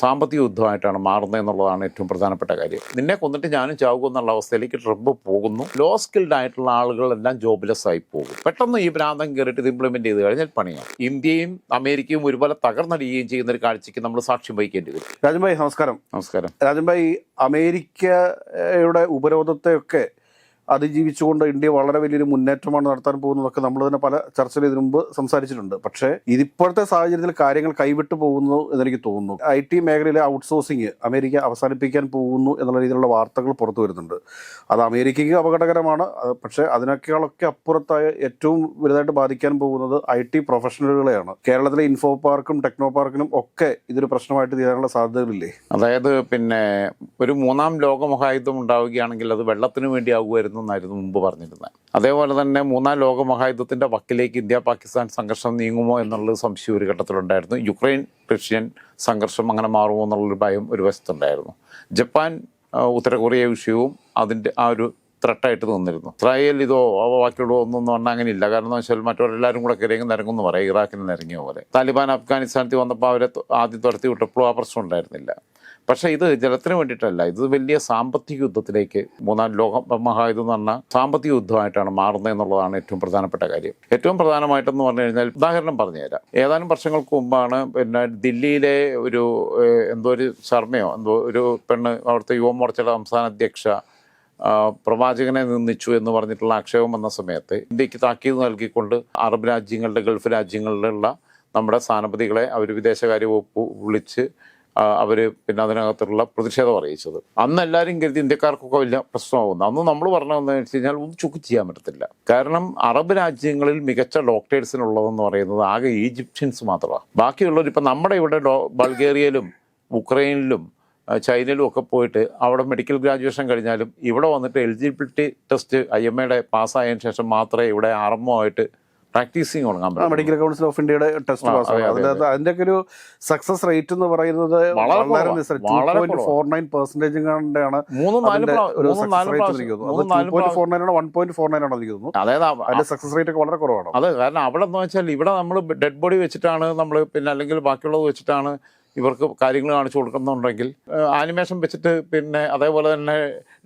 സാമ്പത്തിക യുദ്ധമായിട്ടാണ് മാറുന്നത് എന്നുള്ളതാണ് ഏറ്റവും പ്രധാനപ്പെട്ട കാര്യം. നിന്നെ കൊന്നിട്ട് ഞാനും ചാവുക എന്നുള്ള അവസ്ഥയിലേക്ക് ട്രംപ് പോകുന്നു. ലോ സ്കിൽഡ് ആയിട്ടുള്ള ആളുകളെല്ലാം ജോബ്ലെസ് ആയി പോകും. പെട്ടെന്ന് ഈ ഭ്രാന്തം കയറിയിട്ട് ഇത് ഇംപ്ലിമെന്റ് ചെയ്ത് കഴിഞ്ഞാൽ പണിയാണ്. ഇന്ത്യയും അമേരിക്കയും ഒരുപോലെ തകർന്നടിയുകയും ചെയ്യുന്ന ഒരു കാഴ്ചയ്ക്ക് നമ്മൾ സാക്ഷ്യം വഹിക്കേണ്ടി വരും. രാജൻ ഭായി നമസ്കാരം. നമസ്കാരം. രാജൻ ഭായി, അമേരിക്കയുടെ ഉപരോധത്തെയൊക്കെ അതിജീവിച്ചുകൊണ്ട് ഇന്ത്യ വളരെ വലിയൊരു മുന്നേറ്റമാണ് നടത്താൻ പോകുന്നതൊക്കെ നമ്മൾ തന്നെ പല ചർച്ചയിൽ ഇതിനു മുമ്പ് സംസാരിച്ചിട്ടുണ്ട്. പക്ഷേ ഇതിപ്പോഴത്തെ സാഹചര്യത്തിൽ കാര്യങ്ങൾ കൈവിട്ടു പോകുന്നു എന്നെനിക്ക് തോന്നുന്നു. IT മേഖലയിലെ ഔട്ട്സോഴ്സിങ് അമേരിക്ക അവസാനിപ്പിക്കാൻ പോകുന്നു എന്നുള്ള രീതിയിലുള്ള വാർത്തകൾ പുറത്തു വരുന്നുണ്ട്. അത് അമേരിക്കയ്ക്ക് അപകടകരമാണ്. പക്ഷേ അതിനേക്കാളൊക്കെ അപ്പുറത്തായ ഏറ്റവും വലുതായിട്ട് ബാധിക്കാൻ പോകുന്നത് IT പ്രൊഫഷണലുകളെയാണ്. കേരളത്തിലെ ഇൻഫോ പാർക്കും ടെക്നോ പാർക്കിനും ഒക്കെ ഇതൊരു പ്രശ്നമായിട്ട് തീരാനുള്ള സാധ്യതകളില്ലേ? അതായത് ഒരു മൂന്നാം ലോകമഹായുദ്ധം ഉണ്ടാവുകയാണെങ്കിൽ അത് വെള്ളത്തിന് വേണ്ടി ആകുമായിരുന്നു എന്നായിരുന്നു മുമ്പ് പറഞ്ഞിരുന്നത്. അതേപോലെ തന്നെ മൂന്നാം ലോകമഹായുദ്ധത്തിന്റെ വക്കിലേക്ക് ഇന്ത്യ പാകിസ്ഥാൻ സംഘർഷം നീങ്ങുമോ എന്നുള്ളത് സംശയം ഒരു ഘട്ടത്തിലുണ്ടായിരുന്നു. യുക്രൈൻ റഷ്യൻ സംഘർഷം അങ്ങനെ മാറുമോ എന്നുള്ളൊരു ഭയം ഒരു വശത്തുണ്ടായിരുന്നു. ജപ്പാൻ ഉത്തര കൊറിയ വിഷയവും അതിൻ്റെ ആ ഒരു ത്രെട്ടായിട്ട് നിന്നിരുന്നു. ഇസ്രായേൽ ഇതോ ബാക്കിയുള്ളതോ ഒന്നും പറഞ്ഞാൽ അങ്ങനെ ഇല്ല. കാരണം എന്ന് വെച്ചാൽ മറ്റവരെല്ലാവരും കൂടെ കിരങ്ങി നിരങ്ങുമെന്ന് പറയാം, ഇറാഖിന് നിരങ്ങിയ പോലെ. താലിബാൻ അഫ്ഗാനിസ്ഥാനത്തിൽ വന്നപ്പോൾ അവരെ ആദ്യം തുരത്തി വിട്ടപ്പോഴും ആ പ്രശ്നം ഉണ്ടായിരുന്നില്ല. പക്ഷേ ഇത് ജലത്തിന് വേണ്ടിയിട്ടല്ല, ഇത് വലിയ സാമ്പത്തിക യുദ്ധത്തിലേക്ക് മൂന്നാം ലോകമഹായുദ്ധം എന്ന് പറഞ്ഞാൽ സാമ്പത്തിക യുദ്ധമായിട്ടാണ് മാറുന്നത് എന്നുള്ളതാണ് ഏറ്റവും പ്രധാനപ്പെട്ട കാര്യം. ഏറ്റവും പ്രധാനമായിട്ടെന്ന് പറഞ്ഞു കഴിഞ്ഞാൽ ഉദാഹരണം പറഞ്ഞുതരാം. ഏതാനും വർഷങ്ങൾക്ക് മുമ്പാണ് ദില്ലിയിലെ ഒരു ഒരു ശർമ്മയോ ഒരു പെണ്ണ്, അവിടുത്തെ യുവമോർച്ചയുടെ സംസ്ഥാന അധ്യക്ഷ പ്രവാചകനെ നിന്ദിച്ചു എന്ന് പറഞ്ഞിട്ടുള്ള ആക്ഷേപം വന്ന സമയത്ത് ഇന്ത്യക്ക് താക്കീത് നൽകിക്കൊണ്ട് അറബ് രാജ്യങ്ങളുടെ ഗൾഫ് രാജ്യങ്ങളിലുള്ള നമ്മുടെ സ്ഥാനപതികളെ അവർ വിദേശകാര്യ വകുപ്പ് വിളിച്ച് അവർ അതിനകത്തുള്ള പ്രതിഷേധം അറിയിച്ചത്. അന്ന് എല്ലാവരും കരുതി ഇന്ത്യക്കാർക്കൊക്കെ വലിയ പ്രശ്നമാകുന്നു. അന്ന് നമ്മൾ പറഞ്ഞതെന്ന് വെച്ച് കഴിഞ്ഞാൽ ഒന്നും ചുക്ക് ചെയ്യാൻ പറ്റത്തില്ല. കാരണം അറബ് രാജ്യങ്ങളിൽ മികച്ച ഡോക്ടേഴ്സിനുള്ളതെന്ന് പറയുന്നത് ആകെ ഈജിപ്ഷ്യൻസ് മാത്രമാണ്. ബാക്കിയുള്ളവർ ഇപ്പം നമ്മുടെ ഇവിടെ ബൾഗേറിയയിലും ഉക്രൈനിലും ചൈനയിലും ഒക്കെ പോയിട്ട് അവിടെ മെഡിക്കൽ ഗ്രാജുവേഷൻ കഴിഞ്ഞാലും ഇവിടെ വന്നിട്ട് എലിജിബിലിറ്റി ടെസ്റ്റ് IMA പാസ്സായതിനു ശേഷം മാത്രമേ ഇവിടെ ആയിട്ട് പ്രാക്ടീസിങ് തുടങ്ങാൻ പറ്റും. മെഡിക്കൽ കൗൺസിൽ ഓഫ് ഇന്ത്യയുടെ ടെസ്റ്റ് പാസ്. അതിന്റെ ഒക്കെ ഒരു സക്സസ് റേറ്റ് എന്ന് പറയുന്നത് വളരെ 2.49% കണ്ടാണ്. 1.49 അതായത് അതിന്റെ സക്സസ് റേറ്റ് ഒക്കെ വളരെ കുറവാണ്. അതെ, കാരണം അവിടെ എന്ന് വെച്ചാൽ ഇവിടെ നമ്മൾ ഡെഡ് ബോഡി വെച്ചിട്ടാണ് നമ്മൾ അല്ലെങ്കിൽ ബാക്കിയുള്ളത് വെച്ചിട്ടാണ് ഇവർക്ക് കാര്യങ്ങൾ കാണിച്ചു കൊടുക്കുന്നുണ്ടെങ്കിൽ ആനിമേഷൻ വെച്ചിട്ട് അതേപോലെ തന്നെ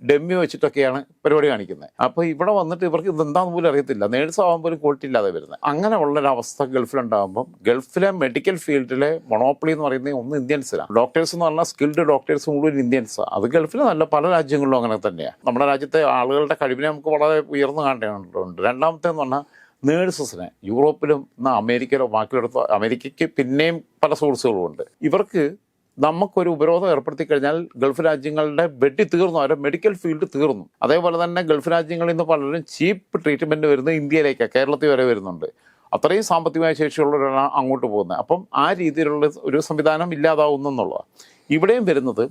ഡെമ്മി വെച്ചിട്ടൊക്കെയാണ് പരിപാടി കാണിക്കുന്നത്. അപ്പോൾ ഇവിടെ വന്നിട്ട് ഇവർക്ക് ഇതെന്താണെന്ന് പോലും അറിയത്തില്ല. നേഴ്സ് ആകുമ്പോഴും ക്വാളിറ്റി ഇല്ലാതെ വരുന്നത്. അങ്ങനെ ഉള്ളൊരവസ്ഥ ഗൾഫിലുണ്ടാകുമ്പം ഗൾഫിലെ മെഡിക്കൽ ഫീൽഡിലെ മൊണോപ്പൊളി എന്ന് പറയുന്നത് ഒന്ന് ഇന്ത്യൻസിലാണ്. ഡോക്ടേഴ്സ് എന്ന് പറഞ്ഞാൽ സ്കിൽഡ് ഡോക്ടേഴ്സ് മുഴുവൻ ഇന്ത്യൻസാണ്. അത് ഗൾഫിൽ നല്ല പല രാജ്യങ്ങളിലും അങ്ങനെ തന്നെയാണ്. നമ്മുടെ രാജ്യത്തെ ആളുകളുടെ കഴിവിനെ നമുക്ക് വളരെ ഉയർന്നു കാണേണ്ടതുണ്ട്. രണ്ടാമത്തേന്ന് പറഞ്ഞാൽ നേഴ്സസിനെ യൂറോപ്പിലും അമേരിക്കയിലോ ബാക്കിയെടുത്തോ, അമേരിക്കയ്ക്ക് പിന്നെയും പല സോഴ്സുകളുമുണ്ട്. ഇവർക്ക് നമുക്കൊരു ഉപരോധം ഏർപ്പെടുത്തി കഴിഞ്ഞാൽ ഗൾഫ് രാജ്യങ്ങളുടെ വെട്ടി തീർന്നു, അവരുടെ മെഡിക്കൽ ഫീൽഡ് തീർന്നു. അതേപോലെ തന്നെ ഗൾഫ് രാജ്യങ്ങളിൽ നിന്ന് പലരും ചീപ്പ് ട്രീറ്റ്മെൻറ്റ് വരുന്നത് ഇന്ത്യയിലേക്കാണ്, കേരളത്തിൽ വരെ വരുന്നുണ്ട്. അത്രയും സാമ്പത്തികമായ ശേഷിയുള്ളവരാണ് അങ്ങോട്ട് പോകുന്നത്. അപ്പം ആ രീതിയിലുള്ള ഒരു സംവിധാനം ഇല്ലാതാവുന്നു എന്നുള്ളതാണ്. ഇവിടെയും വരുന്നത്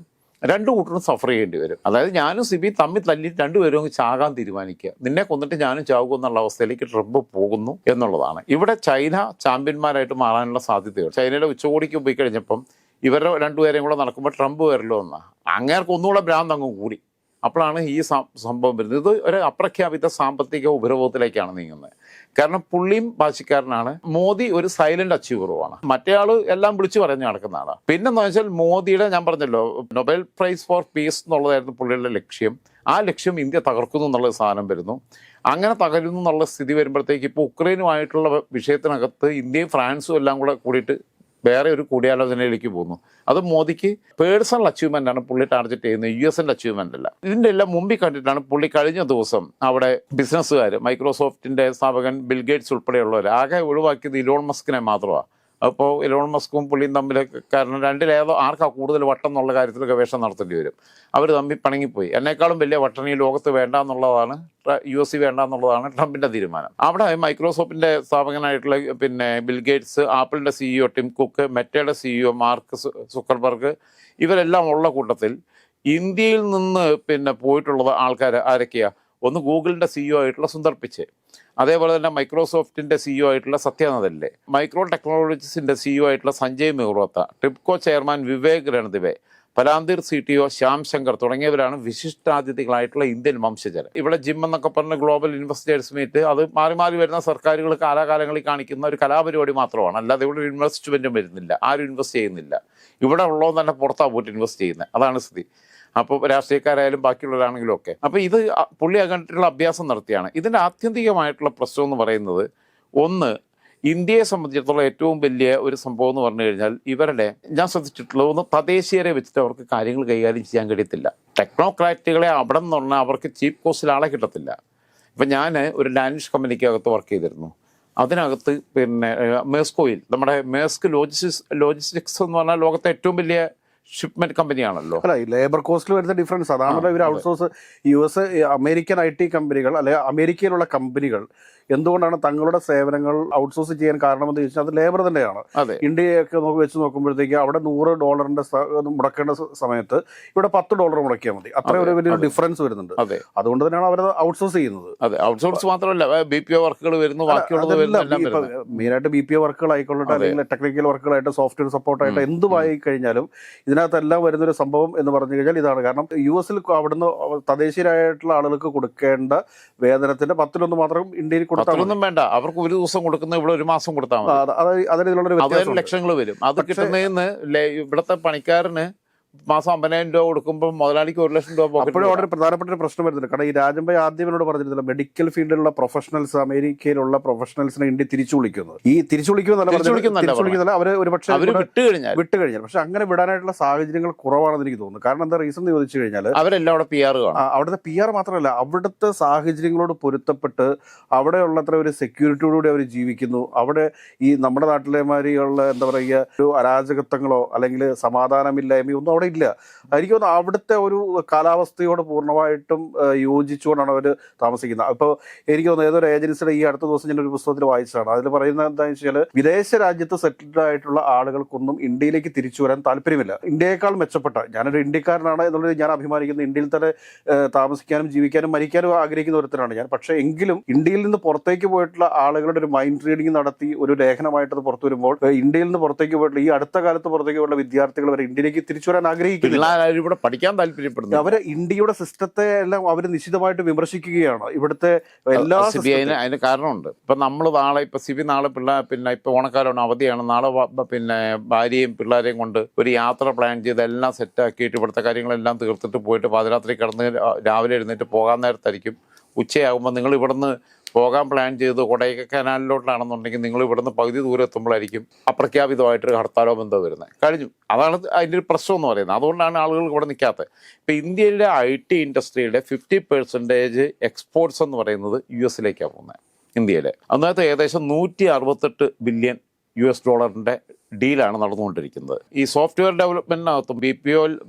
രണ്ടു കൂട്ടരും സഫർ ചെയ്യേണ്ടി വരും. അതായത് ഞാനും സിബി തമ്മിൽ തല്ലി രണ്ടുപേരും അങ്ങ് ചാകാൻ തീരുമാനിക്കുക. നിന്നെ കൊന്നിട്ട് ഞാനും ചാകുക എന്നുള്ള അവസ്ഥയിലേക്ക് ട്രംപ് പോകുന്നു എന്നുള്ളതാണ്. ഇവിടെ ചൈന ചാമ്പ്യന്മാരായിട്ട് മാറാനുള്ള സാധ്യതയുണ്ട്. ചൈനയുടെ ഉച്ചകോടിക്ക് പോയി കഴിഞ്ഞപ്പം ഇവരുടെ രണ്ടുപേരെയും കൂടെ നടക്കുമ്പോൾ ട്രംപ് വരല്ലോ എന്നാണ്. അങ്ങേർക്ക് ഒന്നുകൂടെ ഭ്രാന്ത് അങ്ങ് കൂടി. അപ്പോഴാണ് ഈ സംഭവം വരുന്നത്. ഇത് ഒരു അപ്രഖ്യാപിത സാമ്പത്തിക ഉപരോധത്തിലേക്കാണ് നീങ്ങുന്നത്. കാരണം പുള്ളിയും ഭാഷക്കാരനാണ്. മോദി ഒരു സൈലന്റ് അച്ചീവറുമാണ്. മറ്റേയാൾ എല്ലാം വിളിച്ചു പറഞ്ഞ് നടക്കുന്നതാണ്. പിന്നെന്ന് വെച്ചാൽ മോദിയുടെ, ഞാൻ പറഞ്ഞല്ലോ, നൊബേൽ പ്രൈസ് ഫോർ പീസ് എന്നുള്ളതായിരുന്നു പുള്ളിയുടെ ലക്ഷ്യം. ആ ലക്ഷ്യം ഇന്ത്യ തകർക്കുന്നു എന്നുള്ള സാധനം വരുന്നു. അങ്ങനെ തകരുന്നു എന്നുള്ള സ്ഥിതി വരുമ്പോഴത്തേക്ക് ഇപ്പോൾ ഉക്രൈനുമായിട്ടുള്ള വിഷയത്തിനകത്ത് ഇന്ത്യയും ഫ്രാൻസും എല്ലാം കൂടെ കൂടിയിട്ട് വേറെ ഒരു കൂടിയാലോചനയിലേക്ക് പോകുന്നു. അത് മോദിക്ക് പേഴ്സണൽ അച്ചീവ്മെൻ്റ് ആണ് പുള്ളി ടാർഗറ്റ് ചെയ്യുന്നത്, US-ൻ്റെ അച്ചീവ്മെൻ്റ് അല്ല. ഇതിൻ്റെ എല്ലാം മുമ്പിൽ കണ്ടിട്ടാണ് പുള്ളി കഴിഞ്ഞ ദിവസം അവിടെ ബിസിനസ്സുകാർ, മൈക്രോസോഫ്റ്റിൻ്റെ സ്ഥാപകൻ ബിൽഗേറ്റ്സ് ഉൾപ്പെടെയുള്ളവർ ആകെ ഒഴിവാക്കിയത് ഇലോൺ മസ്കിനെ മാത്രമാണ്. അപ്പോൾ ഇലോൺ മസ്കും പുള്ളിയും തമ്മിൽ, കാരണം രണ്ടിലേതോ ആർക്കാണ് കൂടുതൽ വട്ടം എന്നുള്ള കാര്യത്തിൽ ഗവേഷണം നടത്തേണ്ടി വരും. അവർ തമ്മിൽ പണങ്ങിപ്പോയി. എന്നെക്കാളും വലിയ വട്ടം ഈ ലോകത്ത് വേണ്ട എന്നുള്ളതാണ്, US വേണ്ട എന്നുള്ളതാണ് ട്രംപിൻ്റെ തീരുമാനം. അവിടെ മൈക്രോസോഫ്റ്റിൻ്റെ സ്ഥാപകനായിട്ടുള്ള ബിൽഗേറ്റ്സ്, ആപ്പിളിൻ്റെ CEO ടിം കുക്ക്, മെറ്റയുടെ CEO മാർക്ക് സുക്കർബർഗ്, ഇവരെല്ലാം ഉള്ള കൂട്ടത്തിൽ ഇന്ത്യയിൽ നിന്ന് പോയിട്ടുള്ളത് ആൾക്കാർ ആരൊക്കെയാണ്? ഒന്ന് ഗൂഗിളിൻ്റെ CEO ആയിട്ടുള്ള സുന്ദർ പിച്ചെ, അതേപോലെ തന്നെ മൈക്രോസോഫ്റ്റിൻ്റെ CEO ആയിട്ടുള്ള സത്യ നദല്ലേ, മൈക്രോ ടെക്നോളജീസിൻ്റെ CEO ആയിട്ടുള്ള സഞ്ജയ് മെഹ്റോത്ത, ടിപ്കോ ചെയർമാൻ വിവേക് രൺദിവെ, പലാന്തിർ CTO ശ്യാം ശങ്കർ തുടങ്ങിയവരാണ് വിശിഷ്ടാതിഥികളായിട്ടുള്ള ഇന്ത്യൻ വംശജർ. ഇവിടെ ജിം എന്നൊക്കെ പറഞ്ഞ ഗ്ലോബൽ ഇൻവെസ്റ്റേഴ്സ് മീറ്റ്, അത് മാറി മാറി വരുന്ന സർക്കാരുകൾ കാലാകാലങ്ങളിൽ കാണിക്കുന്ന ഒരു കലാപരിപാടി മാത്രമാണ്. അല്ലാതെ ഇവിടെ ഒരു ഇൻവെസ്റ്റ്മെൻറ്റും വരുന്നില്ല, ആരും ഇൻവെസ്റ്റ് ചെയ്യുന്നില്ല. ഇവിടെ ഉള്ളവൻ തന്നെ പുറത്താണ് പോയിട്ട് ഇൻവെസ്റ്റ് ചെയ്യുന്നത്. അതാണ് സ്ഥിതി. അപ്പോൾ രാഷ്ട്രീയക്കാരായാലും ബാക്കിയുള്ളവരാണെങ്കിലും ഒക്കെ. അപ്പോൾ ഇത് പുള്ളി അങ്ങനെയുള്ള അഭ്യാസം നടത്തിയാണ്. ഇതിൻ്റെ ആത്യന്തികമായിട്ടുള്ള പ്രശ്നം എന്ന് പറയുന്നത്, ഒന്ന്, ഇന്ത്യയെ സംബന്ധിച്ചിടത്തോളം ഏറ്റവും വലിയ ഒരു സംഭവം എന്ന് പറഞ്ഞു കഴിഞ്ഞാൽ, ഇവരുടെ ഞാൻ ശ്രദ്ധിച്ചിട്ടുള്ളത്, ഒന്ന്, തദ്ദേശീയരെ വെച്ചിട്ട് അവർക്ക് കാര്യങ്ങൾ കൈകാര്യം ചെയ്യാൻ കഴിയത്തില്ല. ടെക്നോക്രാറ്റുകളെ അവിടെ നിന്ന് പറഞ്ഞാൽ അവർക്ക് ചീപ്പ് കോസ്റ്റിൽ ആളെ കിട്ടത്തില്ല. ഇപ്പം ഞാൻ ഒരു ഡാനിഷ് കമ്പനിക്കകത്ത് വർക്ക് ചെയ്തിരുന്നു. അതിനകത്ത് മേസ്കോയിൽ, നമ്മുടെ മേസ്ക് ലോജിസ്റ്റിക്സ് എന്ന് പറഞ്ഞാൽ ലോകത്തെ ഏറ്റവും വലിയ ഷിപ്മെന്റ് കമ്പനിയാണല്ലോ. അല്ല, ഈ ലേബർ കോസ്റ്റിൽ വരുന്ന ഡിഫറൻസ് അതാണല്ലോ. ഇവർ ഔട്ട്സോഴ്സ് US അമേരിക്കൻ IT കമ്പനികൾ, അല്ലെങ്കിൽ അമേരിക്കയിലുള്ള കമ്പനികൾ എന്തുകൊണ്ടാണ് തങ്ങളുടെ സേവനങ്ങൾ ഔട്ട്സോഴ്സ് ചെയ്യാൻ കാരണമെന്ന് ചോദിച്ചാൽ അത് ലേബർ തന്നെയാണ്. ഇന്ത്യയൊക്കെ വെച്ച് നോക്കുമ്പോഴത്തേക്ക് അവിടെ $100 മുടക്കേണ്ട സമയത്ത് ഇവിടെ $10 മുടക്കിയാൽ മതി. അത്ര ഒരു വലിയൊരു ഡിഫറൻസ് വരുന്നുണ്ട്. അതുകൊണ്ട് തന്നെയാണ് അവർ ഔട്ട്സോഴ്സ് ചെയ്യുന്നത്. അതെ, ഔട്ട്സോഴ്സ് മാത്രമല്ല, BPO വർക്കുകൾ വരുന്നു, മെയിനായിട്ട് BPO വർക്കുകൾ ആയിക്കൊള്ളട്ടെ, അല്ലെങ്കിൽ ടെക്നിക്കൽ വർക്കുകളായിട്ട്, സോഫ്റ്റ്വെയർ സപ്പോർട്ടായിട്ട് എന്തുമായി കഴിഞ്ഞാലും ഇതിനകത്തെല്ലാം വരുന്നൊരു സംഭവം എന്ന് പറഞ്ഞു കഴിഞ്ഞാൽ ഇതാണ്. കാരണം US അവിടുന്ന് തദ്ദേശീയരായിട്ടുള്ള ആളുകൾക്ക് കൊടുക്കേണ്ട വേതനത്തിന്റെ 10% മാത്രം ഇന്ത്യയിൽ കൊടുത്താലൊന്നും വേണ്ട. അവർക്ക് ഒരു ദിവസം കൊടുക്കുന്ന ഇവിടെ ഒരു മാസം കൊടുത്താൽ മതി. ലക്ഷങ്ങൾ വരും. അത് കിട്ടുന്നതിന് ഇവിടുത്തെ പണിക്കാരന് മാസം 50,000 രൂപ കൊടുക്കുമ്പോൾ മുതലാളിക്ക് 1,00,000 രൂപ. അപ്പോഴും വളരെ പ്രധാനപ്പെട്ട ഒരു പ്രശ്നം വരുന്നുണ്ട്. കാരണം ഈ രാജംഭായി ആദ്യം എന്നോട് പറഞ്ഞിരുന്നില്ല, മെഡിക്കൽ ഫീൽഡിലുള്ള പ്രൊഫഷണൽസ്, അമേരിക്കയിലുള്ള പ്രൊഫഷണൽസിനെ ഇന്ത്യ തിരിച്ചു വിളിക്കുന്നത്. ഈ തിരിച്ചു വിളിക്കുന്നല്ല, അവര് ഒരു പക്ഷേ വിട്ട് കഴിഞ്ഞാൽ, പക്ഷെ അങ്ങനെ വിടാനായിട്ടുള്ള സാഹചര്യങ്ങൾ കുറവാണെന്ന് എനിക്ക് തോന്നുന്നു. കാരണം എന്താ റീസൺ എന്ന് ചോദിച്ചു കഴിഞ്ഞാൽ, അവരെല്ലാം അവിടെ PR കാണും. അവിടുത്തെ PR മാത്രമല്ല, അവിടുത്തെ സാഹചര്യങ്ങളോട് പൊരുത്തപ്പെട്ട് അവിടെയുള്ളത്ര ഒരു സെക്യൂരിറ്റിയോടുകൂടി അവർ ജീവിക്കുന്നു. അവിടെ ഈ നമ്മുടെ നാട്ടിലെ മാതിരിയുള്ള എന്താ പറയുക, ഒരു അരാജകത്വങ്ങളോ അല്ലെങ്കിൽ സമാധാനമില്ലായ്മയോ ഒന്നും ഇല്ല. എനിക്ക് തോന്നുന്നു അവിടുത്തെ ഒരു കാലാവസ്ഥയോട് പൂർണ്ണമായിട്ടും യോജിച്ചുകൊണ്ടാണ് അവർ താമസിക്കുന്നത്. അപ്പോൾ എനിക്ക് തോന്നുന്നു ഏതൊരു ഏജൻസിയുടെ ഈ അടുത്ത ദിവസം ഞാൻ ഒരു പുസ്തകത്തിൽ വായിച്ചതാണ്. അതിൽ പറയുന്നത് എന്താണെന്ന് വെച്ചാൽ, വിദേശ രാജ്യത്ത് സെറ്റിൽഡ് ആയിട്ടുള്ള ആളുകൾക്കൊന്നും ഇന്ത്യയിലേക്ക് തിരിച്ചു വരാൻ താല്പര്യമില്ല. ഇന്ത്യയേക്കാൾ മെച്ചപ്പെട്ട, ഞാനൊരു ഇന്ത്യക്കാരനാണ് എന്നുള്ളത് ഞാൻ അഭിമാനിക്കുന്നു. ഇന്ത്യയിൽ തന്നെ താമസിക്കാനും ജീവിക്കാനും മരിക്കാനും ആഗ്രഹിക്കുന്ന ഒരുത്തരാണ് ഞാൻ. പക്ഷേ എങ്കിലും ഇന്ത്യയിൽ നിന്ന് പുറത്തേക്ക് പോയിട്ടുള്ള ആളുകളുടെ ഒരു മൈൻഡ് റീഡിങ് നടത്തി ഒരു ലേഖനമായിട്ട് അത് പുറത്തു വരുമ്പോൾ, ഇന്ത്യയിൽ നിന്ന് പുറത്തേക്ക് പോയിട്ടുള്ള, ഈ അടുത്ത കാലത്ത് പുറത്തേക്ക് പോയിട്ടുള്ള വിദ്യാർത്ഥികൾ വരെ ഇന്ത്യയിലേക്ക് തിരിച്ചു വരാൻ ഇവിടെ പഠിക്കാൻ താല്പര്യപ്പെടുന്നു. അവര് ഇന്ത്യയുടെ സിസ്റ്റത്തെ എല്ലാം അവർ നിശ്ചിതമായിട്ട് വിമർശിക്കുകയാണ്. ഇവിടുത്തെ എല്ലാ അതിന് കാരണമുണ്ട്. ഇപ്പൊ നമ്മൾ നാളെ, ഇപ്പൊ സിബി നാളെ ഇപ്പൊ ഓണക്കാലമാണ്, അവധിയാണ്. നാളെ ഭാര്യയും പിള്ളേരെയും കൊണ്ട് ഒരു യാത്ര പ്ലാൻ ചെയ്ത് എല്ലാം സെറ്റാക്കിയിട്ട് ഇവിടുത്തെ കാര്യങ്ങളെല്ലാം തീർത്തിട്ട് പോയിട്ട് പാതിരാത്രി കിടന്ന് രാവിലെ എഴുന്നേറ്റ് പോകാൻ നേരത്തായിരിക്കും ഉച്ചയാകുമ്പോൾ നിങ്ങൾ ഇവിടുന്ന് പോകാൻ പ്ലാൻ ചെയ്ത് കൊടൈക്കനാലിലോട്ടാണെന്നുണ്ടെങ്കിൽ നിങ്ങൾ ഇവിടുന്ന് പകുതി ദൂരം എത്തുമ്പോഴായിരിക്കും അപ്രഖ്യാപിതമായിട്ടൊരു ഹർത്താലോ ബന്ധോ വരുന്നത്. കഴിഞ്ഞു. അതാണ് അതിൻ്റെ ഒരു പ്രശ്നം എന്ന് പറയുന്നത്. അതുകൊണ്ടാണ് ആളുകൾ ഇവിടെ നിൽക്കാത്തത്. ഇപ്പം ഇന്ത്യയിലെ IT ഇൻഡസ്ട്രിയുടെ 50% എക്സ്പോർട്സ് എന്ന് പറയുന്നത് US-ലേക്കാണ് പോകുന്നത്. ഇന്ത്യയിലെ അന്നത്തെ ഏകദേശം $168 ബില്യൺ ഡീലാണ് നടന്നുകൊണ്ടിരിക്കുന്നത്. ഈ സോഫ്റ്റ്വെയർ ഡെവലപ്മെൻറ്റിനകത്തും BPO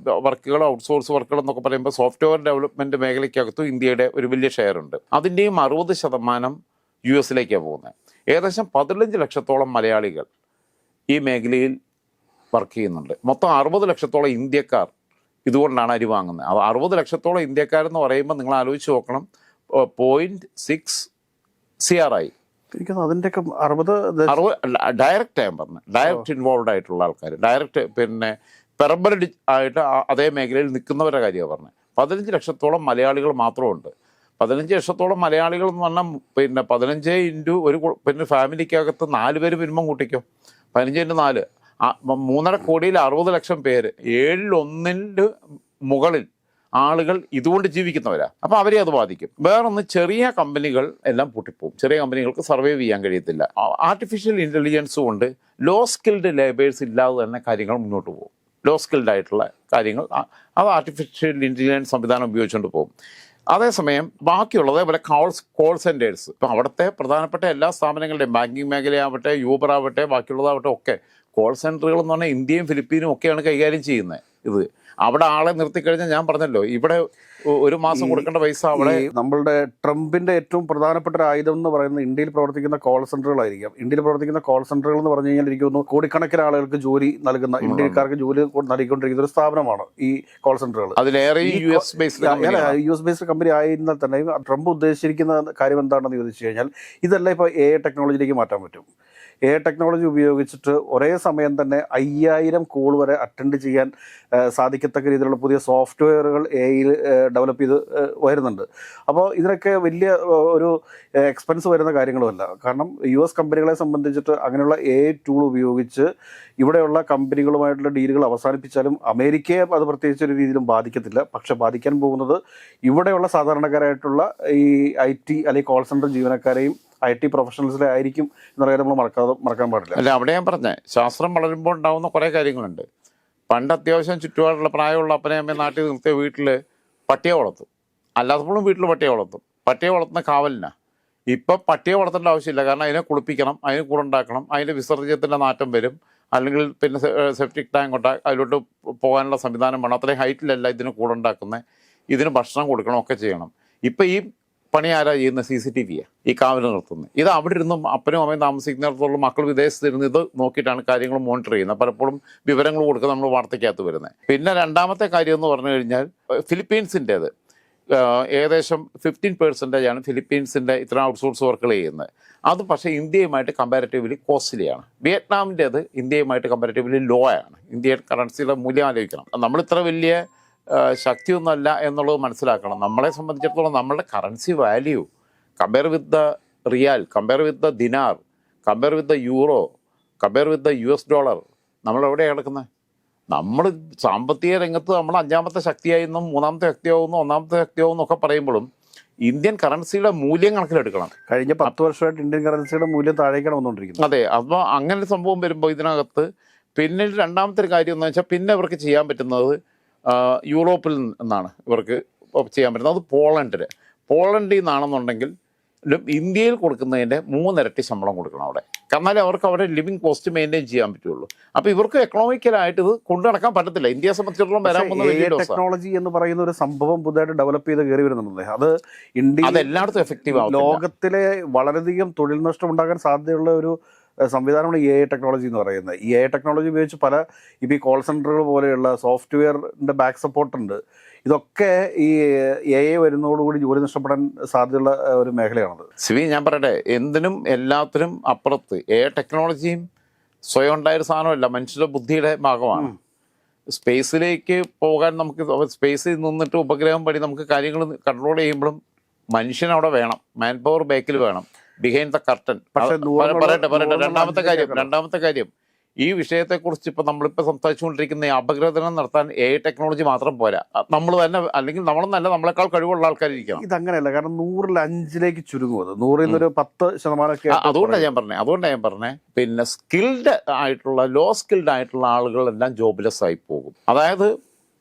വർക്കുകൾ, ഔട്ട്സോഴ്സ് വർക്കുകൾ എന്നൊക്കെ പറയുമ്പോൾ സോഫ്റ്റ്വെയർ ഡെവലപ്മെൻറ്റ് മേഖലയ്ക്കകത്തും ഇന്ത്യയുടെ ഒരു വലിയ ഷെയർ ഉണ്ട്. അതിൻ്റെയും 60% US-ലേക്കാണ് പോകുന്നത്. ഏകദേശം 15 ലക്ഷത്തോളം മലയാളികൾ ഈ മേഖലയിൽ വർക്ക് ചെയ്യുന്നുണ്ട്. മൊത്തം 60 ലക്ഷത്തോളം ഇന്ത്യക്കാർ ഇതുകൊണ്ടാണ് അരി വാങ്ങുന്നത്. 60 ലക്ഷത്തോളം ഇന്ത്യക്കാരെന്ന് പറയുമ്പോൾ നിങ്ങൾ ആലോചിച്ച് നോക്കണം, 0.6 CRI. അതിൻ്റെയൊക്കെ 60 ഡയറക്റ്റ് ഞാൻ പറഞ്ഞു, ഡയറക്റ്റ് ഇൻവോൾവ് ആയിട്ടുള്ള ആൾക്കാർ, ഡയറക്റ്റ് പെർമനന്റ് ആയിട്ട് അതേ മേഖലയിൽ നിൽക്കുന്നവരുടെ കാര്യമാണ് പറഞ്ഞത്. 15 ലക്ഷത്തോളം മലയാളികൾ മാത്രമുണ്ട്. 15 ലക്ഷത്തോളം മലയാളികൾ എന്ന് പറഞ്ഞാൽ 15 ഇൻറ്റു ഒരു ഫാമിലിക്കകത്ത് 4 പേര് മിനിമം കൂട്ടിക്കോ. 15 ഇൻറ്റു 4, 3.5 കോടിയിൽ 60 ലക്ഷം പേര്, 1/7 മുകളിൽ ആളുകൾ ഇതുകൊണ്ട് ജീവിക്കുന്നവരാ. അപ്പോൾ അവരെ അത് ബാധിക്കും. വേറൊന്ന്, ചെറിയ കമ്പനികൾ എല്ലാം പൂട്ടിപ്പോവും. ചെറിയ കമ്പനികൾക്ക് സർവൈവ് ചെയ്യാൻ കഴിയത്തില്ല. ആർട്ടിഫിഷ്യൽ ഇൻ്റലിജൻസ് കൊണ്ട് ലോ സ്കിൽഡ് ലേബേഴ്സ് ഇല്ലാതെ തന്നെ കാര്യങ്ങൾ മുന്നോട്ട് പോകും. ലോ സ്കിൽഡ് ആയിട്ടുള്ള കാര്യങ്ങൾ അത് ആർട്ടിഫിഷ്യൽ ഇൻ്റലിജൻസ് സംവിധാനം ഉപയോഗിച്ചുകൊണ്ട് പോകും. അതേസമയം ബാക്കിയുള്ളത് പോലെ കോൾ സെൻറ്റേഴ്സ്, ഇപ്പം അവിടുത്തെ പ്രധാനപ്പെട്ട എല്ലാ സ്ഥാപനങ്ങളുടെയും, ബാങ്കിങ് മേഖലയാവട്ടെ, യൂബർ ആവട്ടെ, ബാക്കിയുള്ളതാവട്ടെ ഒക്കെ കോൾ സെൻറ്ററുകൾ എന്ന് പറഞ്ഞാൽ ഇന്ത്യയും ഫിലിപ്പീനും ഒക്കെയാണ് കൈകാര്യം ചെയ്യുന്നത്. ഇത് അവിടെ ആളെ നിർത്തിക്കഴിഞ്ഞാൽ ഞാൻ പറഞ്ഞല്ലോ, ഇവിടെ ഒരു മാസം കൊടുക്കേണ്ട പൈസ അവിടെ. നമ്മളുടെ ട്രംപിന്റെ ഏറ്റവും പ്രധാനപ്പെട്ട ഒരു ആയുധം എന്ന് പറയുന്നത് ഇന്ത്യയിൽ പ്രവർത്തിക്കുന്ന കോൾ സെന്ററുകളായിരിക്കാം. ഇന്ത്യയിൽ പ്രവർത്തിക്കുന്ന കോൾ സെന്ററുകൾ എന്ന് പറഞ്ഞു കഴിഞ്ഞാൽ എനിക്ക് തോന്നുന്നു കോടിക്കണക്കിന് ആളുകൾക്ക് ജോലി നൽകുന്ന, ഇന്ത്യക്കാർക്ക് ജോലി നൽകിക്കൊണ്ടിരിക്കുന്ന ഒരു സ്ഥാപനമാണ് ഈ കോൾ സെന്ററുകൾ. അതിലേറെ US ബേസ്ഡ് കമ്പനി ആയിരുന്നാൽ തന്നെ ട്രംപ് ഉദ്ദേശിച്ചിരിക്കുന്ന കാര്യം എന്താണെന്ന് ചോദിച്ചു കഴിഞ്ഞാൽ, ഇതെല്ലാം ഇപ്പോൾ AI ടെക്നോളജിയിലേക്ക് മാറ്റാൻ പറ്റും. ടെക്നോളജി ഉപയോഗിച്ചിട്ട് ഒരേ സമയം തന്നെ 5000 കോൾ വരെ അറ്റൻഡ് ചെയ്യാൻ സാധിക്കത്തക്ക രീതിയിലുള്ള പുതിയ സോഫ്റ്റ്വെയറുകൾ AI ഡെവലപ്പ് ചെയ്ത് വരുന്നുണ്ട്. അപ്പോൾ ഇതിനൊക്കെ വലിയ ഒരു എക്സ്പെൻസ് വരുന്ന കാര്യങ്ങളുമല്ല. കാരണം US കമ്പനികളെ സംബന്ധിച്ചിട്ട് അങ്ങനെയുള്ള AI ടൂൾ ഉപയോഗിച്ച് ഇവിടെയുള്ള കമ്പനികളുമായിട്ടുള്ള ഡീലുകൾ അവസാനിപ്പിച്ചാലും അമേരിക്കയെ അത് പ്രത്യേകിച്ച് ഒരു രീതിയിലും ബാധിക്കത്തില്ല. പക്ഷെ ബാധിക്കാൻ പോകുന്നത് ഇവിടെയുള്ള സാധാരണക്കാരായിട്ടുള്ള ഈ IT അല്ലെങ്കിൽ കോൾ സെൻറ്റർ ജീവനക്കാരെയും IT പ്രൊഫഷണൽസിലെ ആയിരിക്കും എന്ന കാര്യം നമ്മൾ മറക്കാൻ പാടില്ല. അല്ല, അവിടെ ഞാൻ പറഞ്ഞേ, ശാസ്ത്രം വളരുമ്പോൾ ഉണ്ടാകുന്ന കുറേ കാര്യങ്ങളുണ്ട്. പണ്ട് അത്യാവശ്യം ചുറ്റുപാടുള്ള പ്രായമുള്ള അപ്പനെ അമ്മയെ നാട്ടിൽ നിർത്തിയ വീട്ടിൽ പട്ടിയെ വളർത്തും, അല്ലാത്തപ്പോഴും വീട്ടിൽ പട്ടിയെ വളർത്തും. പട്ടിയെ വളർത്തുന്ന കാവലിനാ. ഇപ്പം പട്ടിയെ വളർത്തേണ്ട ആവശ്യമില്ല. കാരണം അതിനെ കുളിപ്പിക്കണം, അതിന് കൂടുണ്ടാക്കണം, അതിൻ്റെ വിസർജ്യത്തിൻ്റെ നാറ്റം വരും, അല്ലെങ്കിൽ പിന്നെ സെപ്റ്റിക് ടാങ്ക് ഉണ്ടാകും, അതിലോട്ട് പോകാനുള്ള സംവിധാനം വേണം. അത്രയും ഹൈറ്റിലല്ല ഇതിന് കൂടുണ്ടാക്കുന്നത്, ഇതിന് ഭക്ഷണം കൊടുക്കണം, ഒക്കെ ചെയ്യണം. ഇപ്പം ഈ പണി ആരാ ചെയ്യുന്ന? CCTV ഈ കാവൽ നിർത്തുന്നത്. ഇത് അവിടെ ഇരുന്നും അപ്പനും അമ്മയും താമസിക്കുന്നിടത്തോളം മക്കൾ വിദേശത്തിരുന്ന് ഇത് നോക്കിയിട്ടാണ് കാര്യങ്ങൾ മോണിറ്റർ ചെയ്യുന്നത്. പലപ്പോഴും വിവരങ്ങൾ കൊടുക്കുക നമ്മൾ വാർത്തയ്ക്കകത്ത് വരുന്നത്. പിന്നെ രണ്ടാമത്തെ കാര്യം എന്ന് പറഞ്ഞു കഴിഞ്ഞാൽ ഫിലിപ്പീൻസിൻ്റേത് ഏകദേശം 15% ഫിലിപ്പീൻസിൻ്റെ ഇത്ര ഔട്ട്സോഴ്സ് വർക്കുകൾ ചെയ്യുന്നത്. അത് പക്ഷേ ഇന്ത്യയുമായിട്ട് കമ്പാരിറ്റീവ്ലി കോസ്റ്റ്ലിയാണ്. വിയറ്റ്നാമിൻ്റേത് ഇന്ത്യയുമായിട്ട് കമ്പാരിറ്റീവ്ലി ലോ ആണ്. ഇന്ത്യൻ കറൻസിയുടെ മൂല്യം ആലോചിക്കണം. നമ്മൾ ഇത്ര വലിയ ശക്തിയൊന്നുമല്ല എന്നുള്ളത് മനസ്സിലാക്കണം. നമ്മളെ സംബന്ധിച്ചിടത്തോളം നമ്മളുടെ currency value compare with the riyal, compare with the dinar, compare with the euro, compare with the US dollar, നമ്മളെവിടെയാണ് കിടക്കുന്നത്? നമ്മൾ സാമ്പത്തിക രംഗത്ത് നമ്മൾ 5ാമത്തെ ശക്തിയായിരുന്നും 3ാമത്തെ ശക്തിയാവുന്നു 1ാമത്തെ ശക്തിയാവുന്നു ഒക്കെ പറയുമ്പോഴും ഇന്ത്യൻ കറൻസിയുടെ മൂല്യം കണക്കിലെടുക്കണം. കഴിഞ്ഞ 10 വർഷമായിട്ട് ഇന്ത്യൻ കറൻസിയുടെ മൂല്യം താഴേക്കാണ് വന്നുകൊണ്ടിരിക്കുന്നത്. അതെ. അപ്പോൾ അങ്ങനെ ഒരു സംഭവം വരുമ്പോൾ ഇതിനകത്ത് പിന്നെ രണ്ടാമത്തെ ഒരു കാര്യം എന്ന് വെച്ചാൽ പിന്നെ ഇവർക്ക് ചെയ്യാൻ പറ്റുന്നത് യൂറോപ്പിൽ നിന്നാണ് ഇവർക്ക് ചെയ്യാൻ പറ്റുന്നത്. അത് പോളണ്ടിൽ നിന്നാണെന്നുണ്ടെങ്കിൽ ഇന്ത്യയിൽ കൊടുക്കുന്നതിൻ്റെ 3 ഇരട്ടി ശമ്പളം കൊടുക്കണം അവിടെ. കാരണം അവർക്ക് അവിടെ ലിവിങ് കോസ്റ്റ് മെയിൻറ്റെയിൻ ചെയ്യാൻ പറ്റുള്ളൂ. അപ്പോൾ ഇവർക്ക് എക്കണോമിക്കലായിട്ട് ഇത് കൊണ്ടു നടക്കാൻ പറ്റത്തില്ല. ഇന്ത്യയെ സംബന്ധിച്ചിടത്തോളം വരാൻ പോകുന്ന ടെക്നോളജി എന്ന് പറയുന്ന ഒരു സംഭവം പുതുതായിട്ട് ഡെവലപ്പ് ചെയ്ത് കയറി വരുന്നുണ്ട്. അത് ഇന്ത്യ എല്ലായിടത്തും എഫക്റ്റീവ് ആവും. ലോകത്തിലെ വളരെയധികം തൊഴിൽ നഷ്ടം ഉണ്ടാകാൻ സാധ്യതയുള്ള ഒരു സംവിധാനമാണ് AI ടെക്നോളജി എന്ന് പറയുന്നത്. ഈ AI ടെക്നോളജി ഉപയോഗിച്ച് ഇപ്പോൾ ഈ കോൾ സെൻറ്ററുകൾ പോലെയുള്ള സോഫ്റ്റ്വെയറിൻ്റെ ബാക്ക് സപ്പോർട്ട് ഉണ്ട്. ഇതൊക്കെ ഈ AI വരുന്നതോടുകൂടി ജോലി നഷ്ടപ്പെടാൻ സാധ്യതയുള്ള ഒരു മേഖലയാണത്. ഞാൻ പറയട്ടെ, എന്തിനും എല്ലാത്തിനും അപ്പുറത്ത് AI ടെക്നോളജിയും സ്വയം ഉണ്ടായൊരു സാധനമല്ല, മനുഷ്യരുടെ ബുദ്ധിയുടെ ഭാഗമാണ്. സ്പേസിലേക്ക് പോകാൻ നമുക്ക് സ്പേസിൽ നിന്നിട്ട് ഉപഗ്രഹം വഴി നമുക്ക് കാര്യങ്ങൾ കൺട്രോൾ ചെയ്യുമ്പോഴും മനുഷ്യൻ അവിടെ വേണം, മാൻ പവർ ബാക്കിൽ വേണം, ബിഹൈൻഡ് ദ കർട്ടൻ. പറയട്ടെ രണ്ടാമത്തെ കാര്യം ഈ വിഷയത്തെക്കുറിച്ച് ഇപ്പം നമ്മളിപ്പോൾ സംസാരിച്ചുകൊണ്ടിരിക്കുന്ന അപഗ്രഥനം നടത്താൻ AI ടെക്നോളജി മാത്രം പോരാ. നമ്മൾ തന്നെ, അല്ലെങ്കിൽ നമ്മളെന്നല്ല, നമ്മളെക്കാൾ കഴിവുള്ള ആൾക്കാരിരിക്കണം. ഇതങ്ങനെയല്ല. കാരണം 100ൽ 5ലേക്ക് ചുരുങ്ങുന്നത്, 100ൽ നിന്നൊരു 10%. അതുകൊണ്ടാണ് ഞാൻ പറഞ്ഞത് പിന്നെ സ്കിൽഡ് ആയിട്ടുള്ള ലോ സ്കിൽഡ് ആയിട്ടുള്ള ആളുകളെല്ലാം ജോബ്ലെസ് ആയി പോകും. അതായത്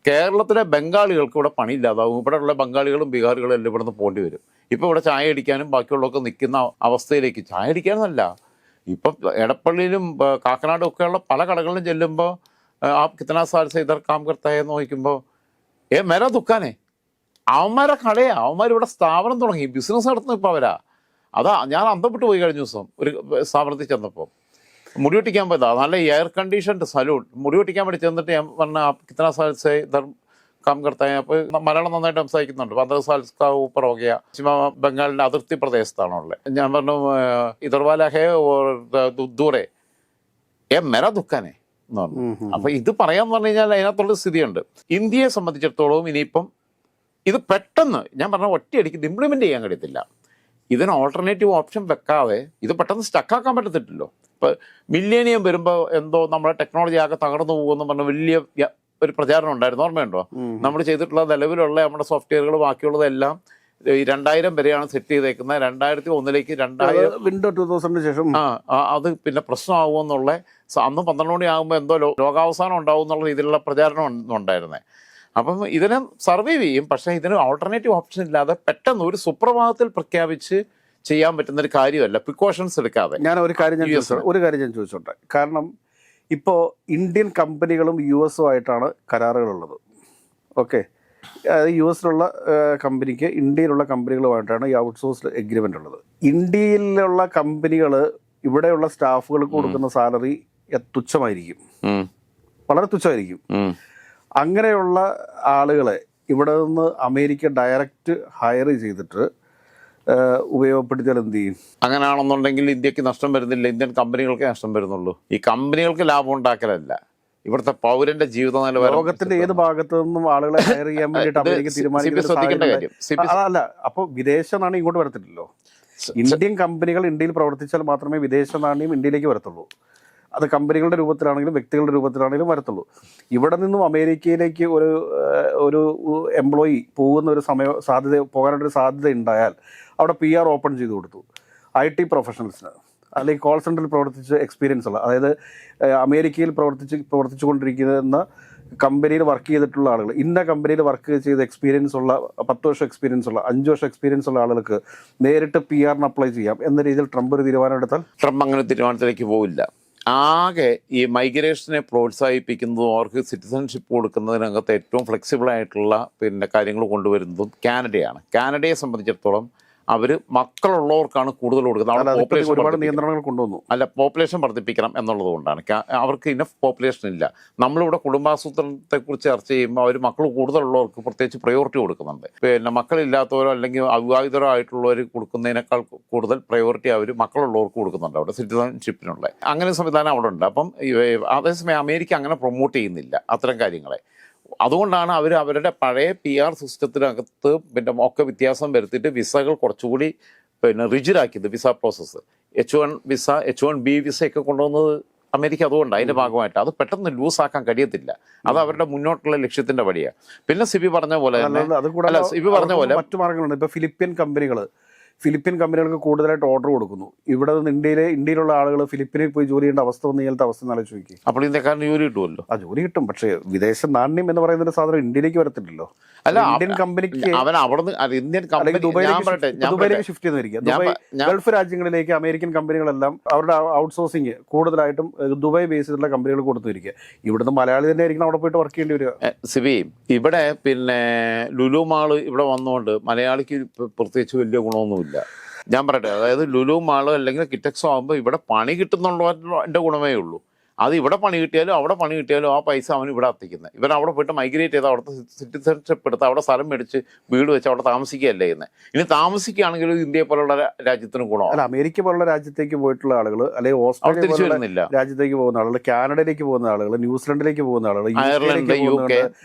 കേരളത്തിലെ ബംഗാളികൾക്ക് ഇവിടെ പണിയില്ലാതാവും. ഇവിടെയുള്ള ബംഗാളികളും ബീഹാറുകളും എല്ലാം ഇവിടെ നിന്ന് പോകേണ്ടി വരും. ഇപ്പോൾ ഇവിടെ ചായ അടിക്കാനും ബാക്കിയുള്ളതൊക്കെ നിൽക്കുന്ന അവസ്ഥയിലേക്ക്, ചായ അടിക്കാനല്ല, ഇപ്പം എടപ്പള്ളിയിലും കാക്കനാടും ഒക്കെയുള്ള പല കടകളിലും ചെല്ലുമ്പോൾ കിത്തന സാൽ സെ ഇധർ കാം കർത്താ എന്ന് നോക്കുമ്പോൾ മേരാ ദുഃഖാനേ, അവന്മാരെ കടയാ, അവന്മാരിവിടെ സ്ഥാപനം തുടങ്ങി ബിസിനസ് നടത്തുന്നു. ഇപ്പോൾ അവരാ അതാ ഞാൻ അന്തപ്പെട്ട് പോയി കഴിഞ്ഞ ദിവസം ഒരു സ്ഥാപനത്തിൽ ചെന്നപ്പോൾ മുടി വെട്ടിക്കാൻ പോയതാ. നല്ല എയർ കണ്ടീഷൻഡ് സലൂൺ. മുടി വെട്ടിക്കാൻ വേണ്ടി ചെന്നിട്ട് ഞാൻ പറഞ്ഞ കിത്തന സാൽ സെ ഇധർ കാം കർത്താ. അപ്പോൾ മലയാളം നന്നായിട്ട് സംസാരിക്കുന്നുണ്ട്. 15 സാൽ കാ ഊപ്പർ ഹോ ഗയാ. പശ്ചിമ ബംഗാളിൻ്റെ അതിർത്തി പ്രദേശത്താണുള്ളത്. ഞാൻ പറഞ്ഞു ഇതർവാല ഹേ ദൂരെ മേരാ ദുഃഖാനേ എന്ന് പറഞ്ഞു. അപ്പോൾ ഇത് പറയാന്ന് പറഞ്ഞു കഴിഞ്ഞാൽ അതിനകത്തുള്ള സ്ഥിതിയുണ്ട്. ഇന്ത്യയെ സംബന്ധിച്ചിടത്തോളം ഇനിയിപ്പം ഇത് പെട്ടെന്ന് ഞാൻ പറഞ്ഞ ഒറ്റയടിക്ക് ഇംപ്ലിമെൻ്റ് ചെയ്യാൻ കഴിയത്തില്ല. ഇതിന് ഓൾട്ടർനേറ്റീവ് ഓപ്ഷൻ വെക്കാതെ ഇത് പെട്ടെന്ന് സ്റ്റക്കാക്കാൻ പറ്റത്തില്ലല്ലോ. ഇപ്പോൾ മില്ലേനിയം വരുമ്പോൾ എന്തോ നമ്മുടെ ടെക്നോളജി ആകെ തകർന്നു പോകുമെന്ന് പറഞ്ഞ വലിയ ഒരു പ്രചാരണം ഉണ്ടായിരുന്നു, ഓർമ്മയുണ്ടോ? നമ്മൾ ചെയ്തിട്ടുള്ള നിലവിലുള്ള നമ്മുടെ സോഫ്റ്റ്വെയറുകൾ ബാക്കിയുള്ളതെല്ലാം 2000 വരെയാണ് സെറ്റ് ചെയ്തേക്കുന്നത്. 2001ലേക്ക് 2000 ശേഷം അത് പിന്നെ പ്രശ്നമാകുമെന്നുള്ള അന്ന് 12 മണി ആകുമ്പോൾ എന്തോ ലോകാവസാനം ഉണ്ടാവും എന്നുള്ള രീതിയിലുള്ള പ്രചാരണം ഉണ്ടായിരുന്നത്. അപ്പം ഇതിനെ സർവൈവ് ചെയ്യും. പക്ഷേ ഇതിന് ഓൾട്ടർനേറ്റീവ് ഓപ്ഷൻ ഇല്ലാതെ പെട്ടെന്ന് ഒരു സുപ്രഭാതത്തിൽ പ്രഖ്യാപിച്ച് ചെയ്യാൻ പറ്റുന്നൊരു കാര്യമല്ല, പ്രിക്കോഷൻസ് എടുക്കാതെ. ഞാൻ ഒരു കാര്യം ഞാൻ ചോദിച്ചോട്ടെ. കാരണം ഇപ്പോൾ ഇന്ത്യൻ കമ്പനികളും US-ഉം ആയിട്ടാണ് കരാറുകളുള്ളത്. ഓക്കെ, US-ലുള്ള കമ്പനിക്ക് ഇന്ത്യയിലുള്ള കമ്പനികളുമായിട്ടാണ് ഈ ഔട്ട്സോഴ്സ്ഡ് എഗ്രിമെൻ്റ് ഉള്ളത്. ഇന്ത്യയിലുള്ള കമ്പനികൾ ഇവിടെയുള്ള സ്റ്റാഫുകൾക്ക് കൊടുക്കുന്ന സാലറി തുച്ഛമായിരിക്കും, വളരെ തുച്ഛമായിരിക്കും. അങ്ങനെയുള്ള ആളുകളെ ഇവിടെ നിന്ന് അമേരിക്ക ഡയറക്റ്റ് ഹയർ ചെയ്തിട്ട് ഉപയോഗപ്പെടുത്തിയാൽ എന്ത് ചെയ്യും? അങ്ങനെയാണെന്നുണ്ടെങ്കിൽ ഇന്ത്യക്ക് നഷ്ടം വരുന്നില്ല, ഇന്ത്യൻ കമ്പനികൾക്കേ നഷ്ടം വരുന്നുള്ളൂ. ഈ കമ്പനികൾക്ക് ലാഭം ഉണ്ടാക്കലല്ല, ഇവിടുത്തെ പൗരന്റെ ജീവിത നിലവാരം. ലോകത്തിന്റെ ഏത് ഭാഗത്തു നിന്നും ആളുകളെ ഹയർ ചെയ്യാൻ വേണ്ടിയിട്ട് അമേരിക്ക ശ്രദ്ധിക്കേണ്ട കാര്യം, അല്ല, അപ്പൊ വിദേശ നാണ്യം ഇങ്ങോട്ട് വരത്തില്ലല്ലോ. ഇന്ത്യൻ കമ്പനികൾ ഇന്ത്യയിൽ പ്രവർത്തിച്ചാൽ മാത്രമേ വിദേശ നാണ്യം ഇന്ത്യയിലേക്ക് വരത്തുള്ളൂ. അത് കമ്പനികളുടെ രൂപത്തിലാണെങ്കിലും വ്യക്തികളുടെ രൂപത്തിലാണെങ്കിലും വരത്തുള്ളൂ. ഇവിടെ നിന്നും അമേരിക്കയിലേക്ക് ഒരു എംപ്ലോയി പോകുന്ന ഒരു പോകാനായിട്ടൊരു സാധ്യത ഉണ്ടായാൽ അവിടെ PR ഓപ്പൺ ചെയ്ത് കൊടുത്തു IT പ്രൊഫഷണൽസിന്, അല്ലെങ്കിൽ കോൾ സെൻറ്ററിൽ പ്രവർത്തിച്ച് എക്സ്പീരിയൻസ് ഉള്ള, അതായത് അമേരിക്കയിൽ പ്രവർത്തിച്ചുകൊണ്ടിരിക്കുന്ന കമ്പനിയിൽ വർക്ക് ചെയ്തിട്ടുള്ള ആളുകൾ, ഇന്ന കമ്പനിയിൽ വർക്ക് ചെയ്ത് എക്സ്പീരിയൻസ് ഉള്ള 10 വർഷം എക്സ്പീരിയൻസ് ഉള്ള 5 വർഷം എക്സ്പീരിയൻസ് ഉള്ള ആളുകൾക്ക് നേരിട്ട് PR അപ്ലൈ ചെയ്യാം എന്ന രീതിയിൽ ട്രംപ് ഒരു തീരുമാനം എടുത്താൽ? ട്രംപ് അങ്ങനെ തീരുമാനത്തിലേക്ക് പോവില്ല. ആകെ ഈ മൈഗ്രേഷനെ പ്രോത്സാഹിപ്പിക്കുന്നതും അവർക്ക് സിറ്റിസൺഷിപ്പ് കൊടുക്കുന്നതിനകത്ത് ഏറ്റവും ഫ്ലെക്സിബിൾ ആയിട്ടുള്ള കാര്യങ്ങൾ കൊണ്ടുവരുന്നതും കാനഡയാണ്. കാനഡയെ സംബന്ധിച്ചിടത്തോളം അവർ മക്കളുള്ളവർക്കാണ് കൂടുതൽ കൊടുക്കുന്നത്. ഒരുപാട് നിയന്ത്രണങ്ങൾ കൊണ്ടുവന്നു. അല്ല, പോപ്പുലേഷൻ വർദ്ധിപ്പിക്കണം എന്നുള്ളത് കൊണ്ടാണ്. അവർക്ക് ഇനഫ് പോപ്പുലേഷൻ ഇല്ല. നമ്മളിവിടെ കുടുംബാസൂത്രണത്തെക്കുറിച്ച് ചർച്ച ചെയ്യുമ്പോൾ അവർ മക്കൾ കൂടുതലുള്ളവർക്ക് പ്രത്യേകിച്ച് പ്രയോറിറ്റി കൊടുക്കുന്നുണ്ട്. മക്കളില്ലാത്തവരോ അല്ലെങ്കിൽ അവിവാഹിതരോ ആയിട്ടുള്ളവർ കൊടുക്കുന്നതിനേക്കാൾ കൂടുതൽ പ്രയോറിറ്റി അവർ മക്കളുള്ളവർക്ക് കൊടുക്കുന്നുണ്ട് അവിടെ സിറ്റിസൺഷിപ്പിനുള്ള. അങ്ങനെ സംവിധാനം അവിടെ ഉണ്ട്. അപ്പം അതേസമയം അമേരിക്ക അങ്ങനെ പ്രൊമോട്ട് ചെയ്യുന്നില്ല അത്തരം കാര്യങ്ങളെ. അതുകൊണ്ടാണ് അവർ അവരുടെ പഴയ PR സിസ്റ്റത്തിനകത്ത് ഒക്കെ വ്യത്യാസം വരുത്തിയിട്ട് വിസകൾ കുറച്ചുകൂടി റിജിഡാക്കിയത്. Visa process H1 visa, H1B വിസയൊക്കെ കൊണ്ടുവന്നത് അമേരിക്ക അതുകൊണ്ടാണ്. അതിൻ്റെ ഭാഗമായിട്ട് അത് പെട്ടെന്ന് ലൂസാക്കാൻ കഴിയത്തില്ല. അത് അവരുടെ മുന്നോട്ടുള്ള ലക്ഷ്യത്തിൻ്റെ വഴിയാണ്. പിന്നെ സിബി പറഞ്ഞ പോലെ മറ്റു മാർഗങ്ങളുണ്ട്. ഇപ്പോൾ ഫിലിപ്പിൻ കമ്പനികൾക്ക് കൂടുതലായിട്ട് ഓർഡർ കൊടുക്കുന്നു. ഇവിടെ നിന്ന് ഇന്ത്യയിലുള്ള ആളുകൾ ഫിലിപ്പിനിൽ പോയി ജോലി ചെയ്യേണ്ട അവസ്ഥ വന്ന് ഇങ്ങനത്തെ അവസ്ഥ ആലോചിച്ച് നോക്കി. അപ്പോൾ ഇന്ത്യക്കാരന് ജോലി കിട്ടുമല്ലോ. ജോലി കിട്ടും, പക്ഷേ വിദേശ നാണ്യം എന്ന് പറയുന്ന ഒരു സാധനം ഇന്ത്യയിലേക്ക് വരത്തില്ലല്ലോ. അല്ല, ഇന്ത്യൻ കമ്പനിക്ക് അവൻ അവിടുന്ന് ഇന്ത്യൻ ദുബൈയിലേക്ക് ഷിഫ്റ്റ് ചെയ്യുന്നതായിരിക്കും. ഗൾഫ് രാജ്യങ്ങളിലേക്ക് അമേരിക്കൻ കമ്പനികളെല്ലാം അവരുടെ ഔട്ട്സോഴ്സിങ് കൂടുതലായിട്ടും ദുബായ് ബേസ് ചെയ്തിട്ടുള്ള കമ്പനികൾ കൊടുത്തിരിക്കുക. ഇവിടുന്ന് മലയാളി തന്നെ ആയിരിക്കണം അവിടെ പോയിട്ട് വർക്ക് ചെയ്യേണ്ടി വരിക. സിബി, ഇവിടെ ലുലു മാള് ഇവിടെ വന്നുകൊണ്ട് മലയാളിക്ക് പ്രത്യേകിച്ച് വലിയ ഗുണമൊന്നുമില്ല. ഞാൻ പറയട്ടെ, അതായത് ലുലു മാള് അല്ലെങ്കിൽ കിറ്റക്സോ ആകുമ്പോൾ ഇവിടെ പണി കിട്ടുന്നുള്ളതിൻ്റെ ഗുണമേ ഉള്ളൂ. അത് ഇവിടെ പണി കിട്ടിയാലും അവിടെ പണി കിട്ടിയാലും ആ പൈസ അവൻ ഇവിടെ എത്തിക്കുന്നത്. ഇവൻ അവിടെ പോയിട്ട് മൈഗ്രേറ്റ് ചെയ്ത് അവിടുത്തെ സിറ്റിസൺഷിപ്പ് എടുത്ത് അവിടെ സ്ഥലം മേടിച്ച് വീട് വെച്ച് അവിടെ താമസിക്കുകയല്ലേ ചെയ്യുന്നത്. ഇനി താമസിക്കുകയാണെങ്കിലും ഇന്ത്യയെ പോലുള്ള രാജ്യത്തിന് ഗുണം. അല്ല, അമേരിക്ക പോലുള്ള രാജ്യത്തേക്ക് പോയിട്ടുള്ള ആളുകൾ, അല്ലെങ്കിൽ ഓസ്ട്രേലിയ തിരിച്ചു വരുന്നില്ല, രാജ്യത്തേക്ക് പോകുന്ന ആളുകൾ, കാനഡയിലേക്ക് പോകുന്ന ആളുകൾ, ന്യൂസിലൻഡിലേക്ക് പോകുന്ന ആളുകൾ, അയർലൻഡ്, UK,